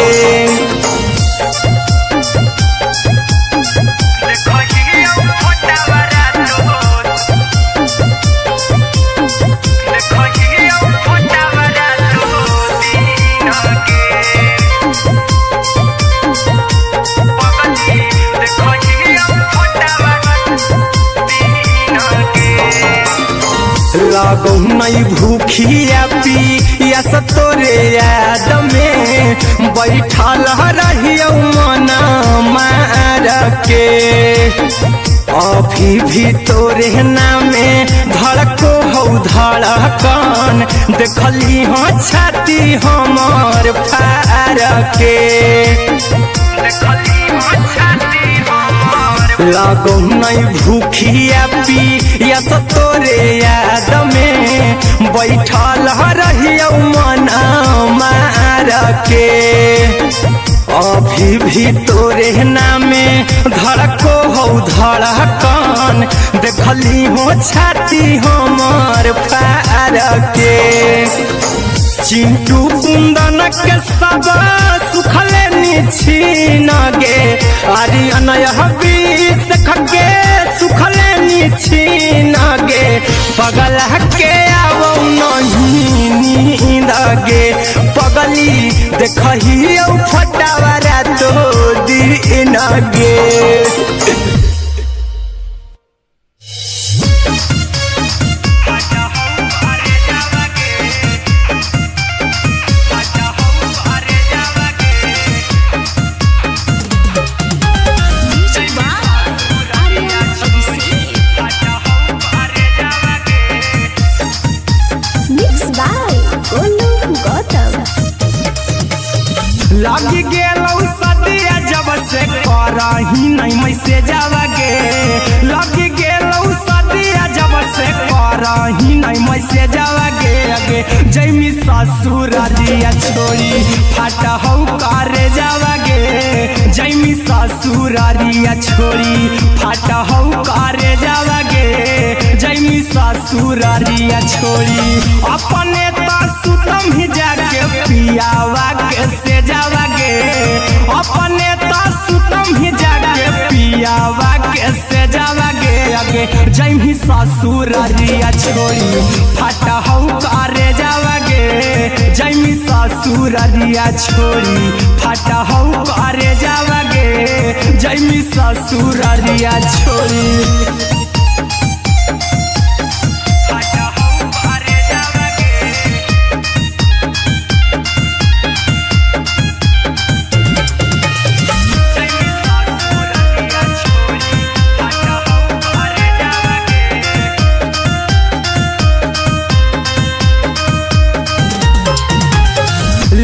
लागो नहीं भूखिया पिया तोरे याद में, बैठल रहियो मन मार के, अभी भी तोरे नामे धड़को हो धड़कन, देखली हाँ छाती हमर फार के। लागो नहीं भूखिया पिया तोरे याद में, बैठल रहियो मन मार के, अभी भी तोरे नामे धड़को हो धड़कन, देखली हो छाती हमर फार के। चिंटू कुंदन के सब सुखले निछीन गे, आर्यन हबीस खगे सुखले निछीन गे, पगला के आवो नहीं नींद गे, पगली देखही फोटावा रातो दिन गे। लगी गेलौ सदिया जब से करही नहीं मैसेज गे, लगी गेलौ सदिया जब से करही नहीं मैसेजवा गे जैमी ससुरारिया छोड़ी फाटा हौ करे जावा गे जैमी ससुरारिया छोड़ी फाटा हौ करे जावा गे जैमी ससुरारिया छोड़ी अपने तो सुतम ही जाके पियावा के से जावा गे अपने तो सुतम ही जाके पियावा के से जावा गे जैमी ससुरारिया छोड़ी फाटा हौ करे जावा गे जैमी ससुरारिया छोड़ी फाटा हौ करे जावा गे जैमी ससुरारिया छोड़ी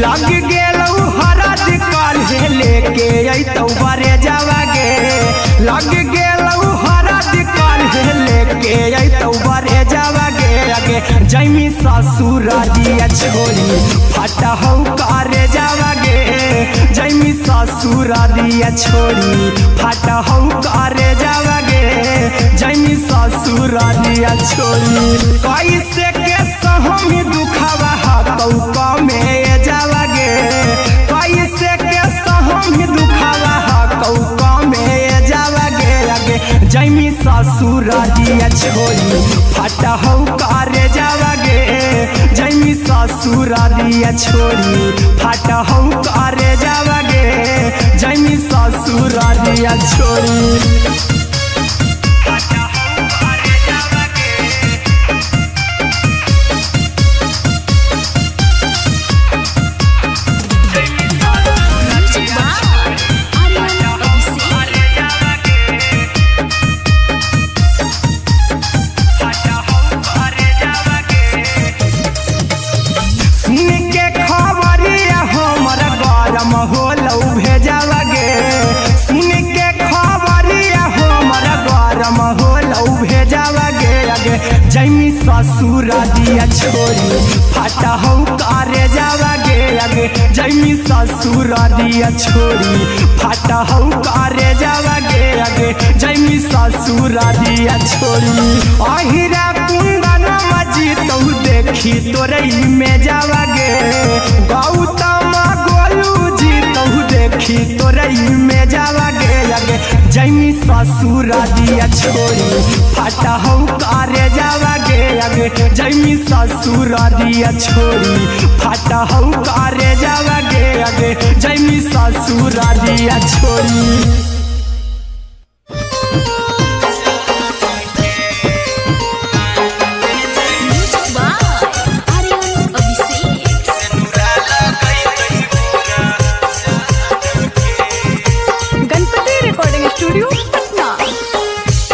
लग गेलौ हरद काल्हे लेके अइतौ बरे जावा गे लग गेलौ हरद काल्हे लेके अइतौ बरे जावा गे जैमी ससुरारिया छोड़ी फाटा हौ करे जावा गे जैमी ससुरारिया छोड़ी फाटा हौ करे जावा गे जैमी ससुरारिया छोड़ी कैसे के सहमी दुखावा हतौ कमे जावा गे कैसे के सहमी दुखावा हतौ कमे जावा गे जैमी ससुरारिया छोड़ी फाटा हौ करे जावा गे जैमी ससुरारिया छोड़ी फाटा हौ करे जावा गे जैमी ससुरारिया छोड़ी जैमी ससुरारिया छोड़ी फाटा हौ करे जावा गे जैमी ससुरारिया छोड़ी फाटा हौ करे जावा गे जैमी ससुरारिया छोड़ी अहिरा कुंदन मजी तौ देखी तोरई में जावा गे गौतम गोलू जी तौ देखी तोरई में जावा गे जैमी ससुरारिया छोड़ी फाटा हौ करे जावा गे जैमी ससुरारिया छोड़ी फाटा हौ करे जावा गे जैमी ससुरारिया छोड़ी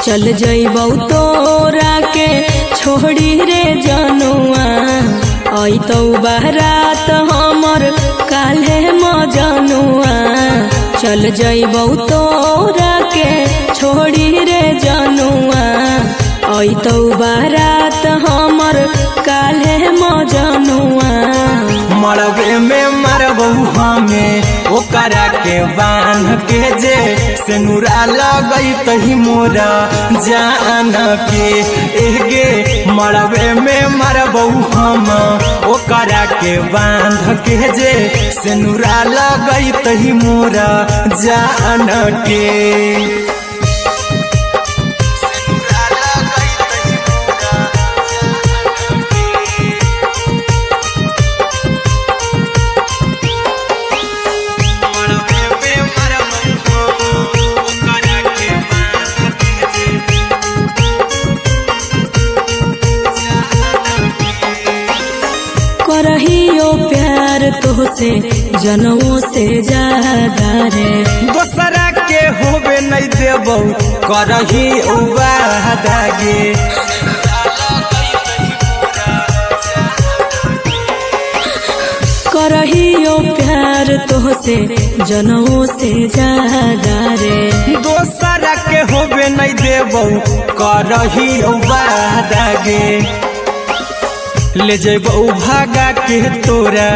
चल जइबौ तोरा के छोड़ी रे जनुआ अइतौ बारात हमर काल्हे मजनुआ चल जइबौ तोरा के छोड़ी रे जनुआ अइतौ बारात हमर काल्हे मजनुआ मरबे में मरबौ हमें ओकरा के बांध के जे सेनुरा लगई तही मोरा जान के एगे मरबे में मरबौ हम ओकरा के बांध के जे सेनुरा लगई तही मोरा जान के करहियो प्यार तोहसे जनमों से ज्यादा रे दोसरा के होबे नहीं देबौ करही वादा गे करहियो प्यार तोहसे जनमों से ज्यादा रे दोसरा दोसरा के होबे नहीं देबो करही बादागे ले जेबो भागा के तोरा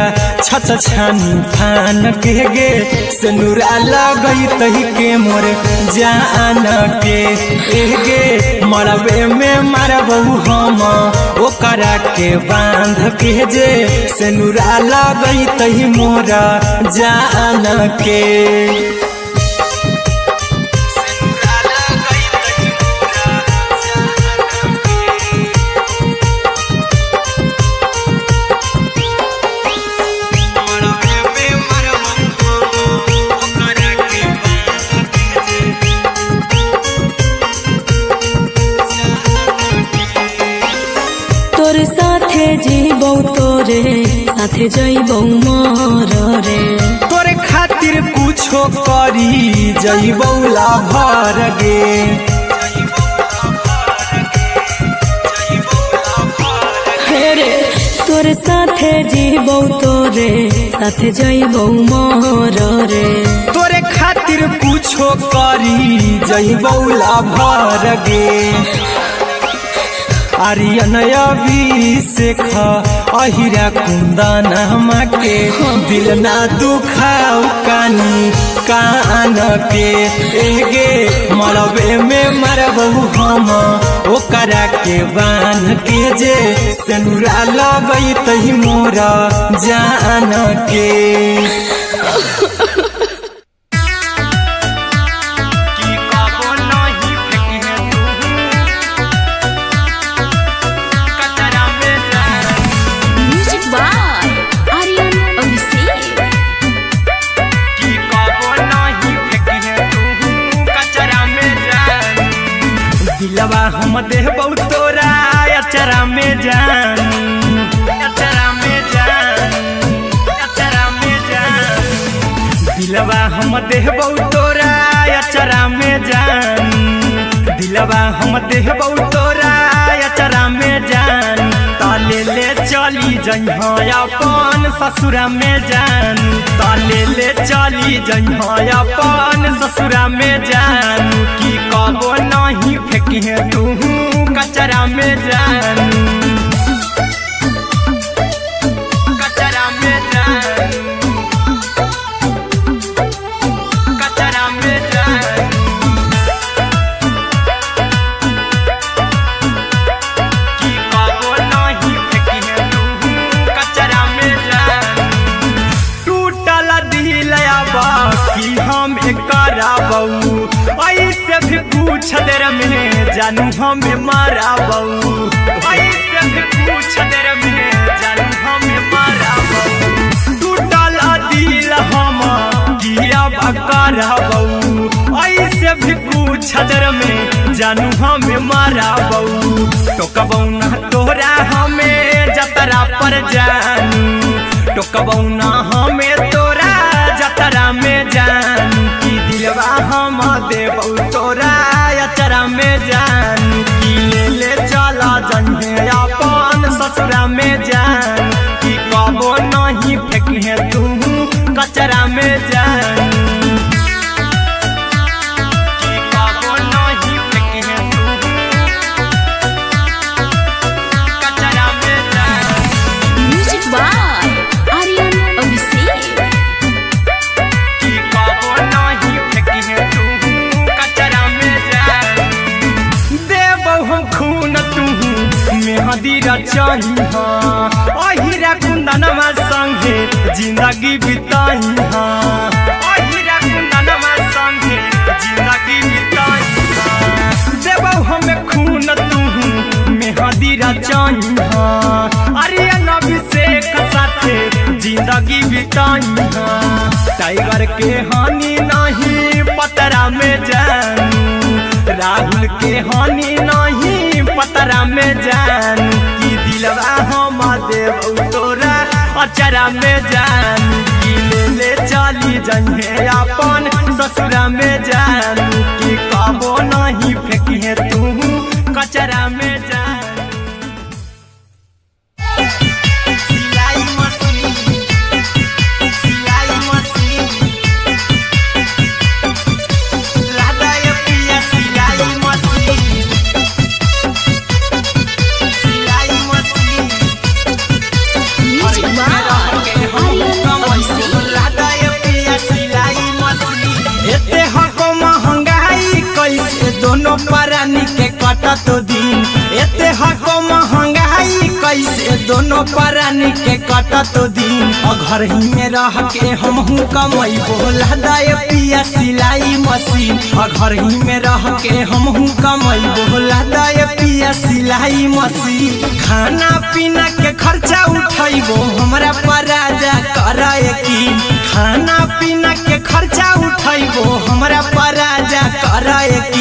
छत छानी फान के गे सिनुरा लगई तही के मोर जान के गे मरबे में मारबो हम ओकरा के बांध के जे सिनुरा लगई तही मोर जान के तोर साथे जीबौ तोरे साथे जइबौ मोर रे तोरे खातिर कुछो करी जइबौ लाभर गे रे तोर साथे जीबौ तोरे साथे जइबौ मोर रे तोरे खातिर कुछो करी जइबौ लाभर गे आर्यन अभिषेक अहिरा कुंदन के दिल ना दुखाऊ कानी कान के गे मरबे में मरबू हम ओकरा के बांध के जे सिनुरा लगई तही मोरा जान के दिलवा हम देबौ तोरा अचरा में जान अचरा में जान अचरा में जान दिलवा हम देबौ तोरा अचरा में जान दिलवा हम देबौ तोरा अचरा में जान ताले ले चली जइहा अपन ससुरा में जान ताले ले चली जइहा अपन ससुरा में जान की कबो नहीं फेंकी तू कचरा में जान कचरा में जान कचरा में जान की कबो नहीं फेंकी तू कचरा में जान टूटल दिल बाकी हम कराबू ऐसे भी पूछ देर में जानू हमें माराबू ऐसे भी पूछ देर में जानू हमें माराबू टूटल दिल हम किया कराबू ऐसे भी पूछ देर में जानू हमें माराबू टोकबौ ना तोरा हमें जतरा पर जानू टोकबौ ना हमें तोरा जतरा में जानू की दिलवा हम देबौ तोरा अचरा में जानू की ले चला जन्हे अपन ससुरा में जान की कबो नहीं फेंकी तू कचरा में जानू की कबो नहीं फेंकी तू कचरा में जान म्यूजिक बाय आर्यन अभिषेक की कबो नहीं फेंकी तू कचरा में जान देबौ हम खून तू मेहंदी रचाही अहिरा कुंदनमा संगे जिंदगी बिताई अहिरा कुंदनमा संगे जिंदगी बिताई देबौ हमें खून तू मेहंदी रचाही आर्यन अभिषेक साथे जिंदगी बिताई टाइगर के हानि नहीं पतरा में जानू राहुल के हानि नहीं पतरा में जानू की दिलवा हम देबौ तोरा अचरा में जानू की ले चली जइहे अपन ससुरा में जानू की कबो नहीं फेंकी तू कचरा में जानू दोनों परानी के कटा तो दिन एते हको महंगाई कैसे दोनों परानी के कटा तो दिन घर ही में रह के हमहू कमाई बोला दाए पिया सिलाई मशीन घर ही में रह के हमहू कमाई बोला दाए पिया सिलाई मशीन खाना पीना के खर्चा उठाइबो हमरा पराजा कराए की खाना पीना के खर्चा उठाइबो हमरा पराजा कराए की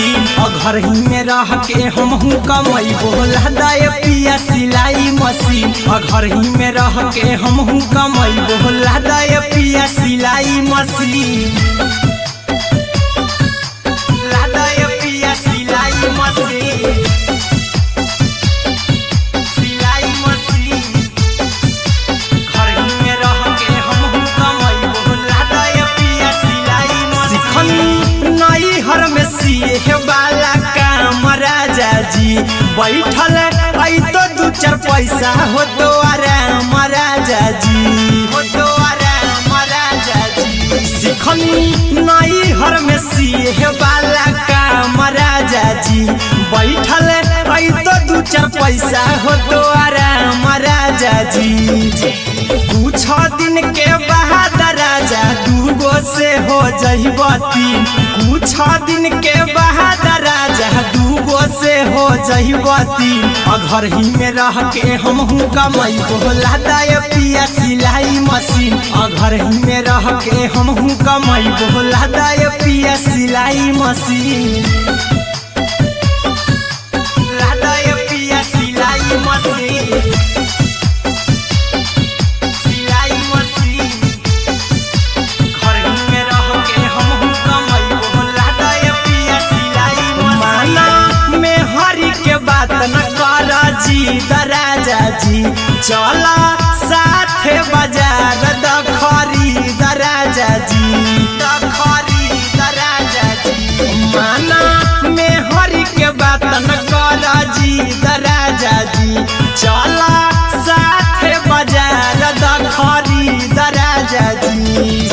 घर ही में रह के हमहू कमाई बोला दाए पिया सिलाई मशीन घर ही में रह के हमहू कमाई बोला दाए पिया सिलाई मशीन लादाए पिया सिलाई मशीन सिलाई मशीन घर ही में रह के हमहू कमाई बोला दाए पिया सिलाई मशीन नई हर में सिए वाला काम राजा जी बैठल आई तो दू चार पैसा हो तो आराम राजा जी हो तो आराम राजा जी सिखनी नई हर में सिए वाला काम राजा जी बैठल आई तो दू चार पैसा हो तो आराम राजा जी कुछ दिन के बाद राजा दूगो से हो जहिबती कुछ दिन के बाद राजा दूगो से हो जहिबती घर ही में रह के हमहू कमाई बोला दाए पिया सिलाई मशीन घर ही में रह के हमहू कमाई बोला दाए पिया सिलाई मशीन लादाए पिया सिलाई मशीन सिलाई मशीन घर ही में रह के हमहू कमाई बोला दाए पिया सिलाई मशीन में हरी के बात न कर जी दराजा जी चला साथे बाजार दखरी दराजा जी दखरी दराजा जी माना में हरी के बात न कर जी दराजा जी चला साथे बाजार दखरी दराजा जी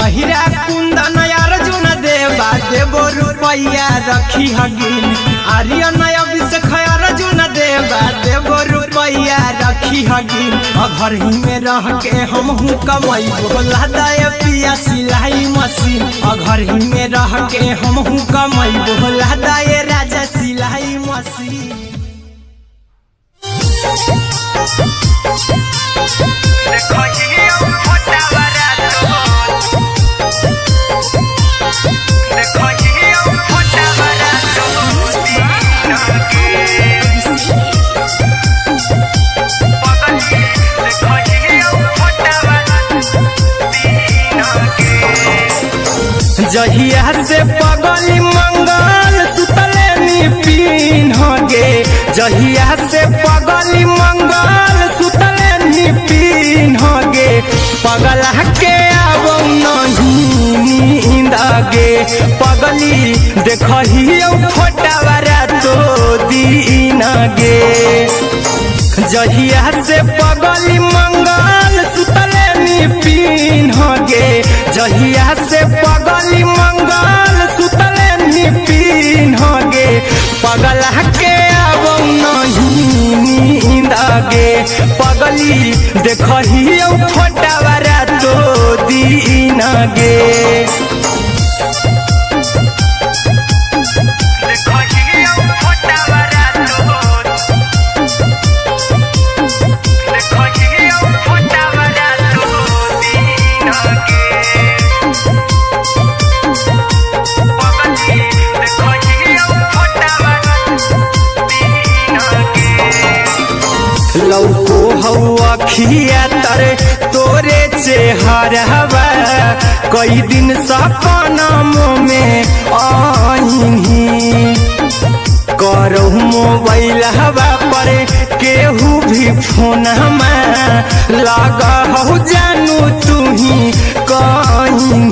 अहिरा कुंदन अर्जुन देवा देवो रुपया रखी हगिन आर्यन अभिषेक अर्जुन देवा देवो रुपया रखी हगिन घर ही में रह के हमहू कमाई बोला दाए पिया सिलाई मशीन घर ही में रह के हमहू कमाई बोला दाए राजा सिलाई मशीन जहिया से पगली मंगल सुतले निपिन गे जहिया से पगली मंगल सुतले निपिन गे पगला के आवो नहीं नींद गे पगली देखहियो फोटावारा तो दीन गे जहिया से पगली मंगल सुतले निपिन गे जहिया से पगली मंगल सुतले निपिन गे पगला के आवो नहीं नींद गे पगली देखहियो फोटावारा तो दीन गे लौको हवा खिया तरे तोरे चेहरवा कई दिन सपनम में आईनी करो मोबाइल हवा पर केहू भी फोन लगा हो जानू तू ही कहीं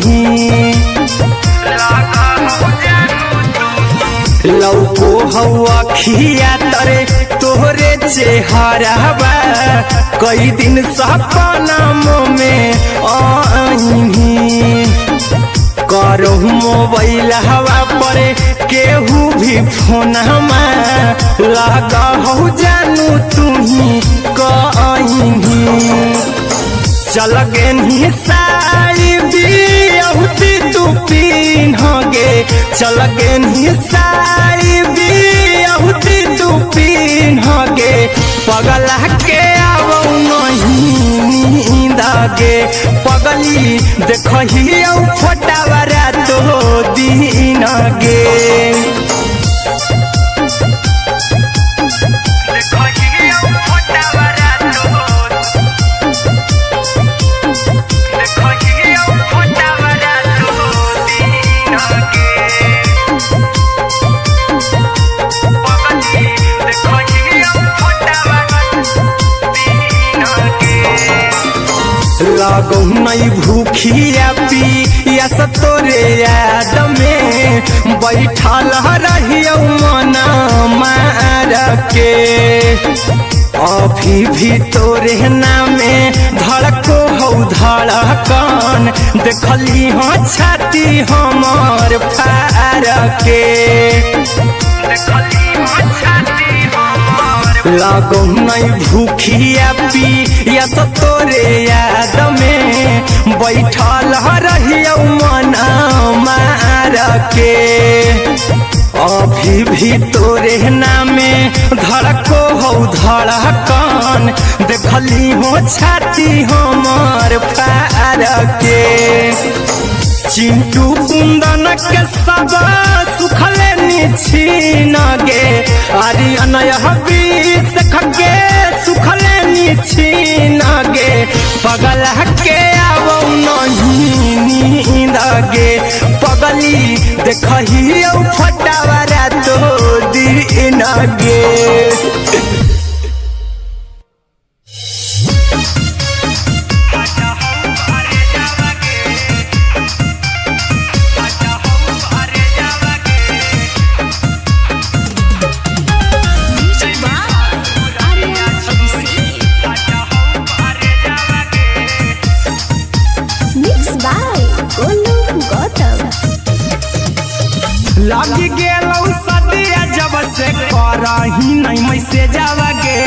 लौको हवा खिया तरे तोरे चेहरावा कई दिन सपना में आईनी करो मोबाइल हवा पर केहू भी फोन लगा हो जानू तुम्ही कहीं चल गे साड़ी बियहुती तू पिन्हगे चल गे साड़ी बियहुती तू पिन्हगे पगला के आवो नहीं नींद गे पगली देखही फोटावरा तो दिन गे लागो नहीं भूखिया पिया तोरे याद में बैठल रहियो मना मार के अभी भी तोरे नामे धड़को हो धड़कन देखली हाँ छाती हमार फार के लागो नहीं भूखिया पिया तोरे याद में बैठल रहियो मना मार के अभी भी तोरे नामे धड़को हो धड़कन देखली हो छाती हमार फार के चिंटू कुंदन के सब सुखले निछीन गे आर्यन बीस खगे सुखले निछीन गे पगल के आवो नहीं नींद गे पगली देखही फटावरा तो दिन गे लगी गेलौ सदिया जब से करही नहीं मैसेजवा गे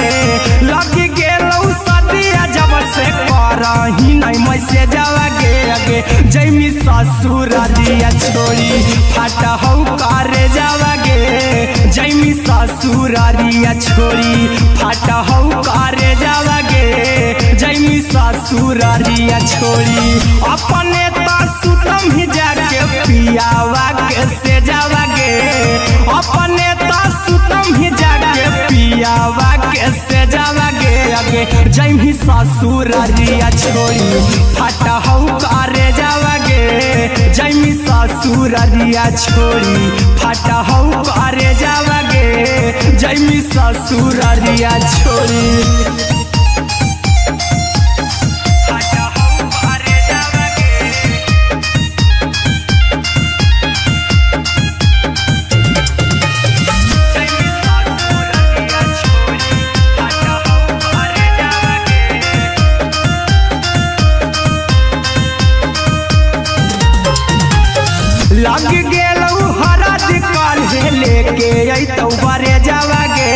लगी गेलौ सदिया जब से करही नहीं मैसेजवा गे अगे जैमी ससुरारिया छोड़ी फाटा हौ करे जावा गे जैमी ससुरारिया छोड़ी फाटा हौ करे जावा गे जैमी ससुरारिया छोड़ी अपने तो सुतम ही जाके पियावा के से जावा गे अपने तो सुतम ही जाके पियावा के से जावा गे अगे जैमी ससुरारिया छोड़ी फाटा हौ करे जावा गे जैमी ससुरारिया छोड़ी फाटा हौ करे जावा गे जैमी ससुरारिया छोड़ी लग गेलौ हरद काल्हे लेके अइतौ बरे जावा गे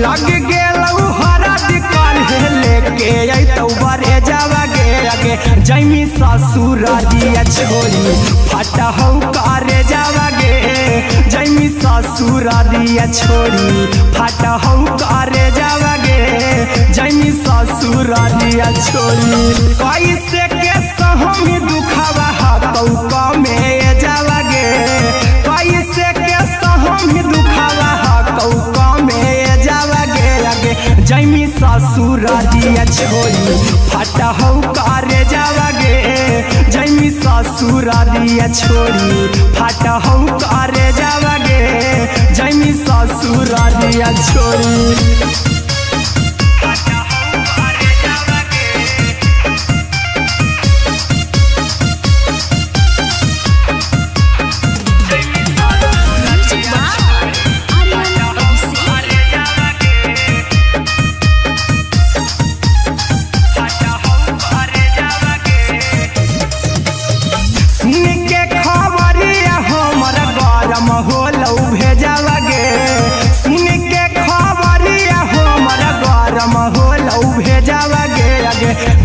लग गेलौ हरद काल्हे लेके अइतौ बरे जावा गे अगे जैमी ससुरारिया छोड़ी फाटा हौ करे जावा गे जैमी ससुरारिया छोड़ी फाटा हौ करे जावा गे जैमी ससुरारिया छोड़ी कैसे के सहम दुखवा हतौ कमे जावा गे कैसे के सहम दुखवा हतौ कमे जावा गे अगे जैमी ससुरारिया छोड़ी फाटा हौ करे जावा गे जैमी ससुरारिया छोड़ी फाटा हौ करे जावा गे जैमी ससुरारिया छोड़ी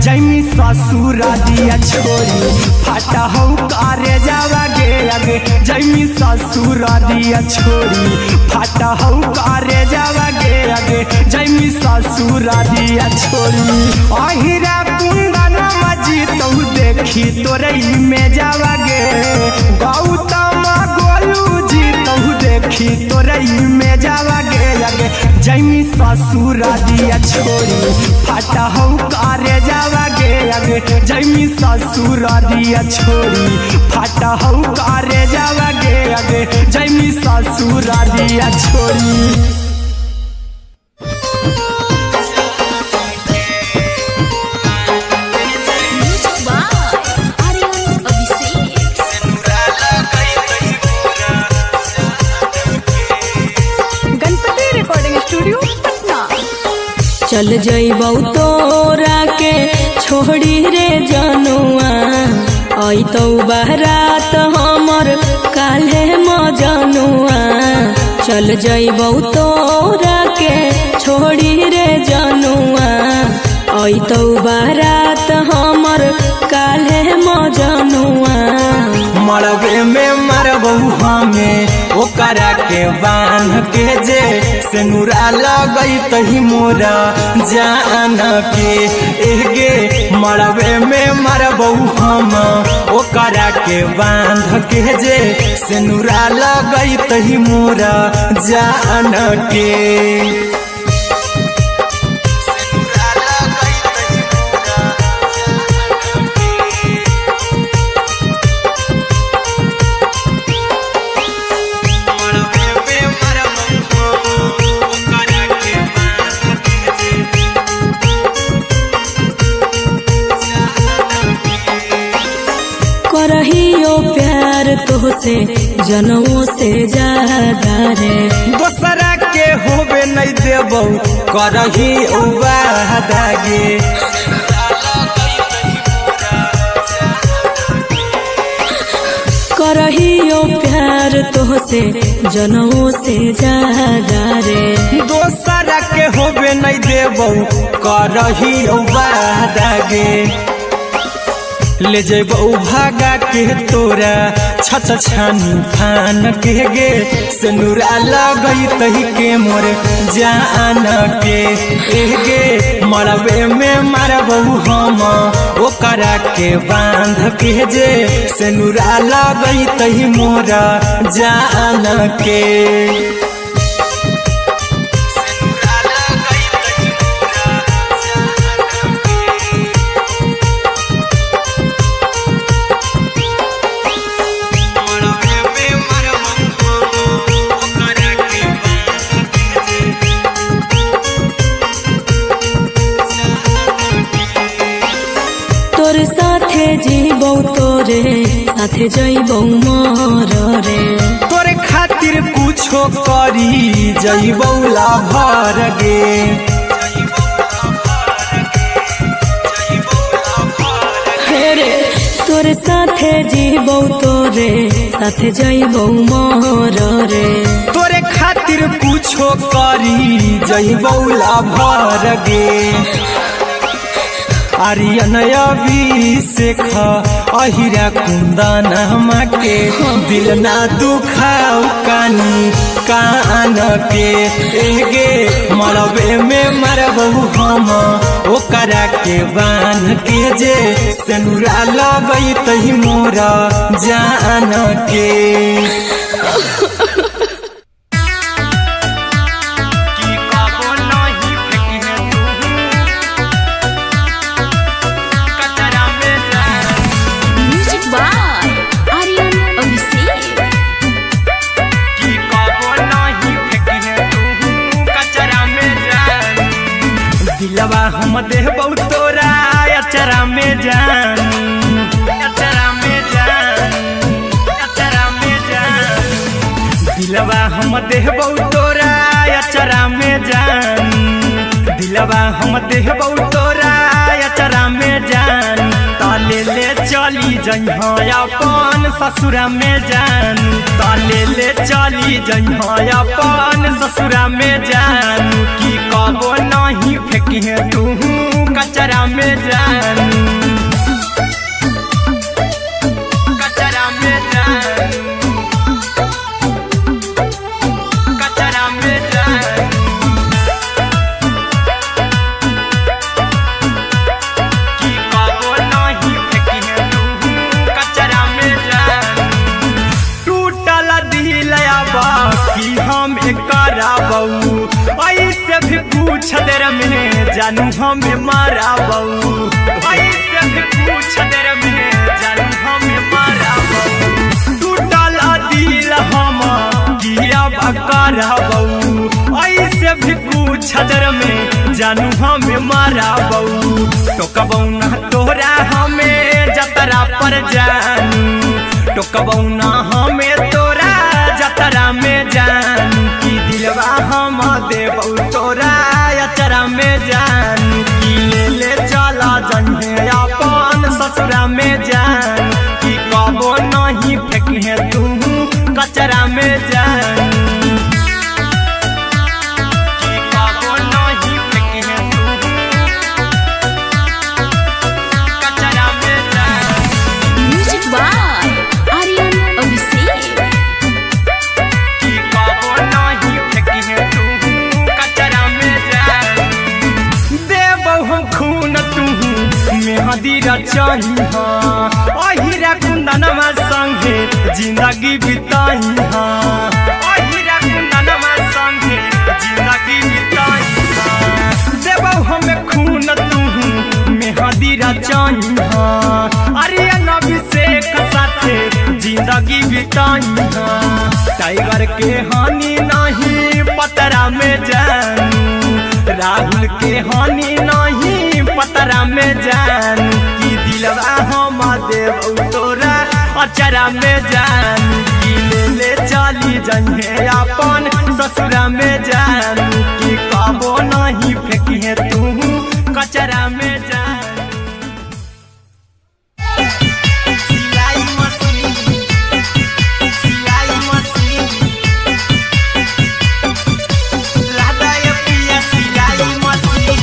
जैमी ससुर दिया छोड़ी फाटा हो करे जावा गे जैमी ससुर दिया छोड़ी फाटा हो करे जावा गे जैमी ससुर दिया छोड़ी अहिरा कुंदन मजी तो देखी तोरई में जावा गे गौतम गोलू जी तो देखी तोरई में जावा गे जैमी ससुर दिया छोड़ी फाटा हो करे जावा गे जैमी ससुर दिया छोड़ी फाटा हो करे जावा गे जैमी ससुर दिया छोड़ी। चल जइबौ तोरा के छोड़ी रे जनुआ अइतौ बारात हमर काल्हे मजनुआ चल जइबौ तोरा के छोड़ी रे जनुआ अइतौ बारात हमर काल्हे मजनुआ मरबे में मरबौ हमें ओकरा के बांध के जे सेनुरा लगई तही मोरा जान के एगे मरबे में मरबौ हम ओकरा के बांध के जे सेनुरा लगई तही मोरा जान के करहियो प्यार तोहसे जनमों से ज्यादा रे दोसरा के होबे नहीं देबौ करही वादा गे करहियो प्यार तोहसे जनमों से ज्यादा रे दोसरा के होबे नहीं देबौ करही वादा गे ले जेबौ भागा के तोरा छछ छानी फान के गे सेनुरा लगई तही के मोर जान के एगे मरबे में मरबौ हम ओकरा के बांध के जे सेनुरा लगई तही मोरा जान के तोर साथे जीबौ तोरे साथे जइबौ मोर रे तोरे खातिर कुछो करी जइबौ लाभर गे रे तोर साथे जीबौ तोरे साथे जइबौ मोर रे तोरे खातिर कुछो करी जइबौ लाभर गे आर्यन अभिषेक अहिरा कुंदन के दिल ना दुखाऊ कानी कान के एगे मरबे में मरबौ हम ओकरा के बांध के जे सेनुरा लगई तही मोरा जान के दिलवा हम देबौ तोरा अचरा में जान अचरा में जान अचरा में जान दिलवा हम देबौ तोरा अचरा में जान दिलवा हम देबौ तोरा अचरा में जान ताले ले चली जइहा अपन ससुरा में जानू ताले ले चली जइहा अपन ससुरा में जानू की कबो नहीं फेंकिहे तू कचरा में जानू कचरा में जानू कचरा में जानू की कबो नहीं फेंकिहे तू कचरा में जानू टूटल दिल बाकी हम कराबू ऐसे भी पूछ देर में जानू हमें माराबू ऐसे भी पूछ देर में जानू हमें माराबू टूटल दिल हम किया कराबू ऐसे भी पूछ देर में जानू हमें माराबू टोकबू ना तोरा हमें जतरा पर जानू टोकबू ना हमें तोरा जतरा में जानू की दिलवा हम देबू तोरा अचरा में जानू की ले चला जइहे अपन ससुरा में जानू की कबो नहीं फेंकिहे तू कचरा में जानू की कबो नहीं फेंकिहे तू कचरा में जानू म्यूजिक बाय आर्यन अभिषेक। की कबो नहीं फेंकिहे तू कचरा में जानू देबौ हम खून तू मेहंदी रचहिहा अहिरा कुंदनमा संगे जिंदगी बिताइहा अहिरा कुंदनमा संगे जिंदगी बिताइहा देबौ हम खून तू मेहंदी रचहिहा आर्यन अभिषेक साथे जिंदगी बिताइहा टाइगर के हानि नहीं पतरा में जानू राहुल के हानि नहीं पतरा में जानू की दिलवा हम देबू तोरा अचरा में जानू की ले चली जइहे अपन ससुरा में जानू की कबो नहीं फेंकिहे तू कचरा में जानू सिलाई मशीन सिलाई मशीन लादा ये पिया सिलाई मशीन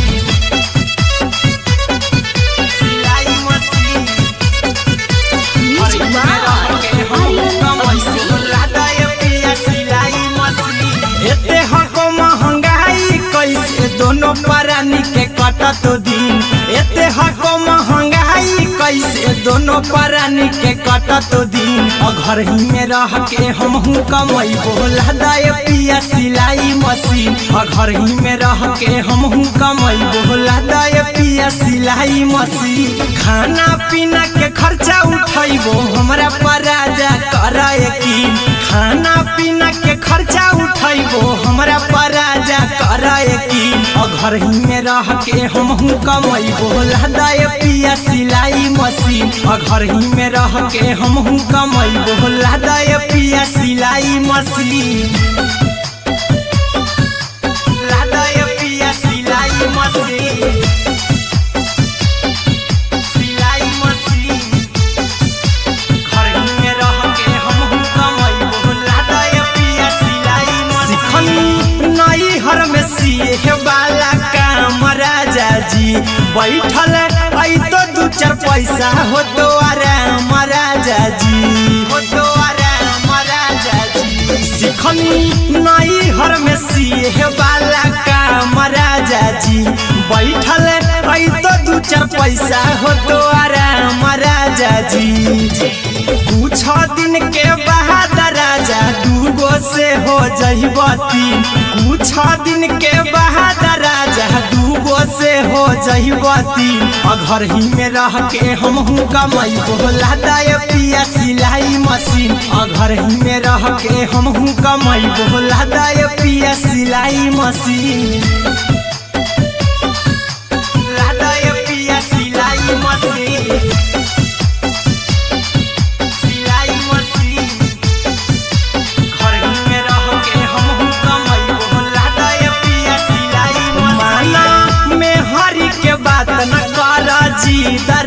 सिलाई machine music by Aryan Abhishek. लादा ये पिया सिलाई मशीन एते हको महंगाई कैसे दोनों परानी के कटत दिन एते हको महंगाई कैसे दोनों परानी के कटत दिन घर ही में रह के हमहू कमैबो लादा ये पिया सिलाई मशीन घर ही में रह के हमहू कमैबो लादा ये पिया सिलाई मशीन खाना पीना के खर्चा उठैबो हमरा पराजा कराए की खाना पीना के खर्चा उठैबो हमरा पराजा कराए की घर ही में रह के हमहू कमैबो लादा ये पिया सिलाई मशीन घर ही में रह के हमहू कमैबो लादा ये पिया सिलाई मशीन लादा ये पिया सिलाई मशीन सिलाई मशीन घर ही में रह के हमहू कमैबो लादा ये पिया सिलाई मशीन नई हर में सिए वाला काम राजा जी बैठल आई तो दू चार पैसा हो तो आराम राजा जी हो तो आराम राजा जी सिखनी नई हर में सिए वाला काम राजा जी बैठल आई तो दू चार पैसा हो तो आराम राजा जी कुछ दिन के बाद राजा दूगो से हो जहिबती कुछ दिन के बाद राजा दूगो से हो जहिबती घर ही में रह के हमहू कमैबो लादा ये पिया सिलाई मशीन घर ही में रह के हमहू कमैबो लादा ये पिया सिलाई मशीन लादा ये पिया सिलाई मशीन सिलाई मशीन घर ही में रह के हमहू कमैबो लादा ये पिया सिलाई मशीन में हरी के बात न कर जी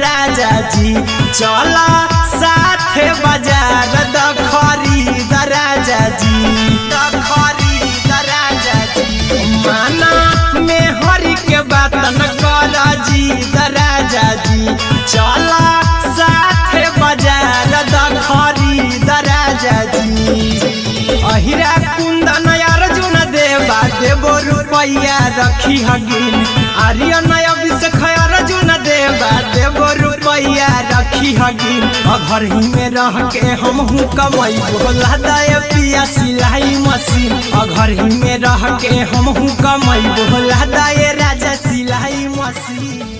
राजा जी चला साथे बाजार द खरीद राजा जी द खरीद राजा जी माना में हरि के बात न कर जी द राजा जी चला साथे बाजार द खरीद राजा जी अहिरा कुंदन अर्जुन देवा देवो रुपैया रखी हगिन आर्यन अभिषेक अर्जुन देवा देवो रुपैया रखी हगिन घर ही में रह के हमहू कमाई बोला दे पिया सिलाई मशीन घर ही में रह के हमहू कमाई बोला दे राजा सिलाई मशीन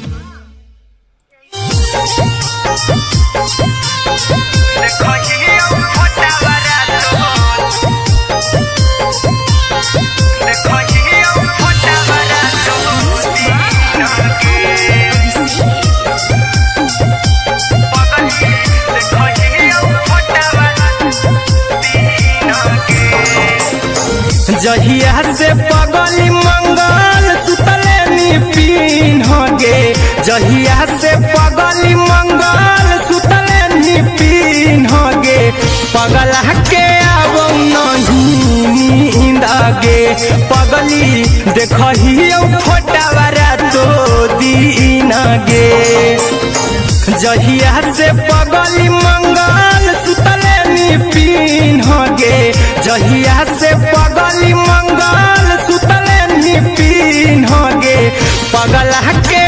जहिया से पगली मंगल सुतले निपिन गे जहिया से पगली मंगल सुतले निपिन गे पगला के आवो नहीं नींद गे पगली देखहियो फोटावारा तो दीन गे जहिया से पगली मंगल सुतले निपिन गे जहिया से पगली मंगल सुतले निपिन गे पगला के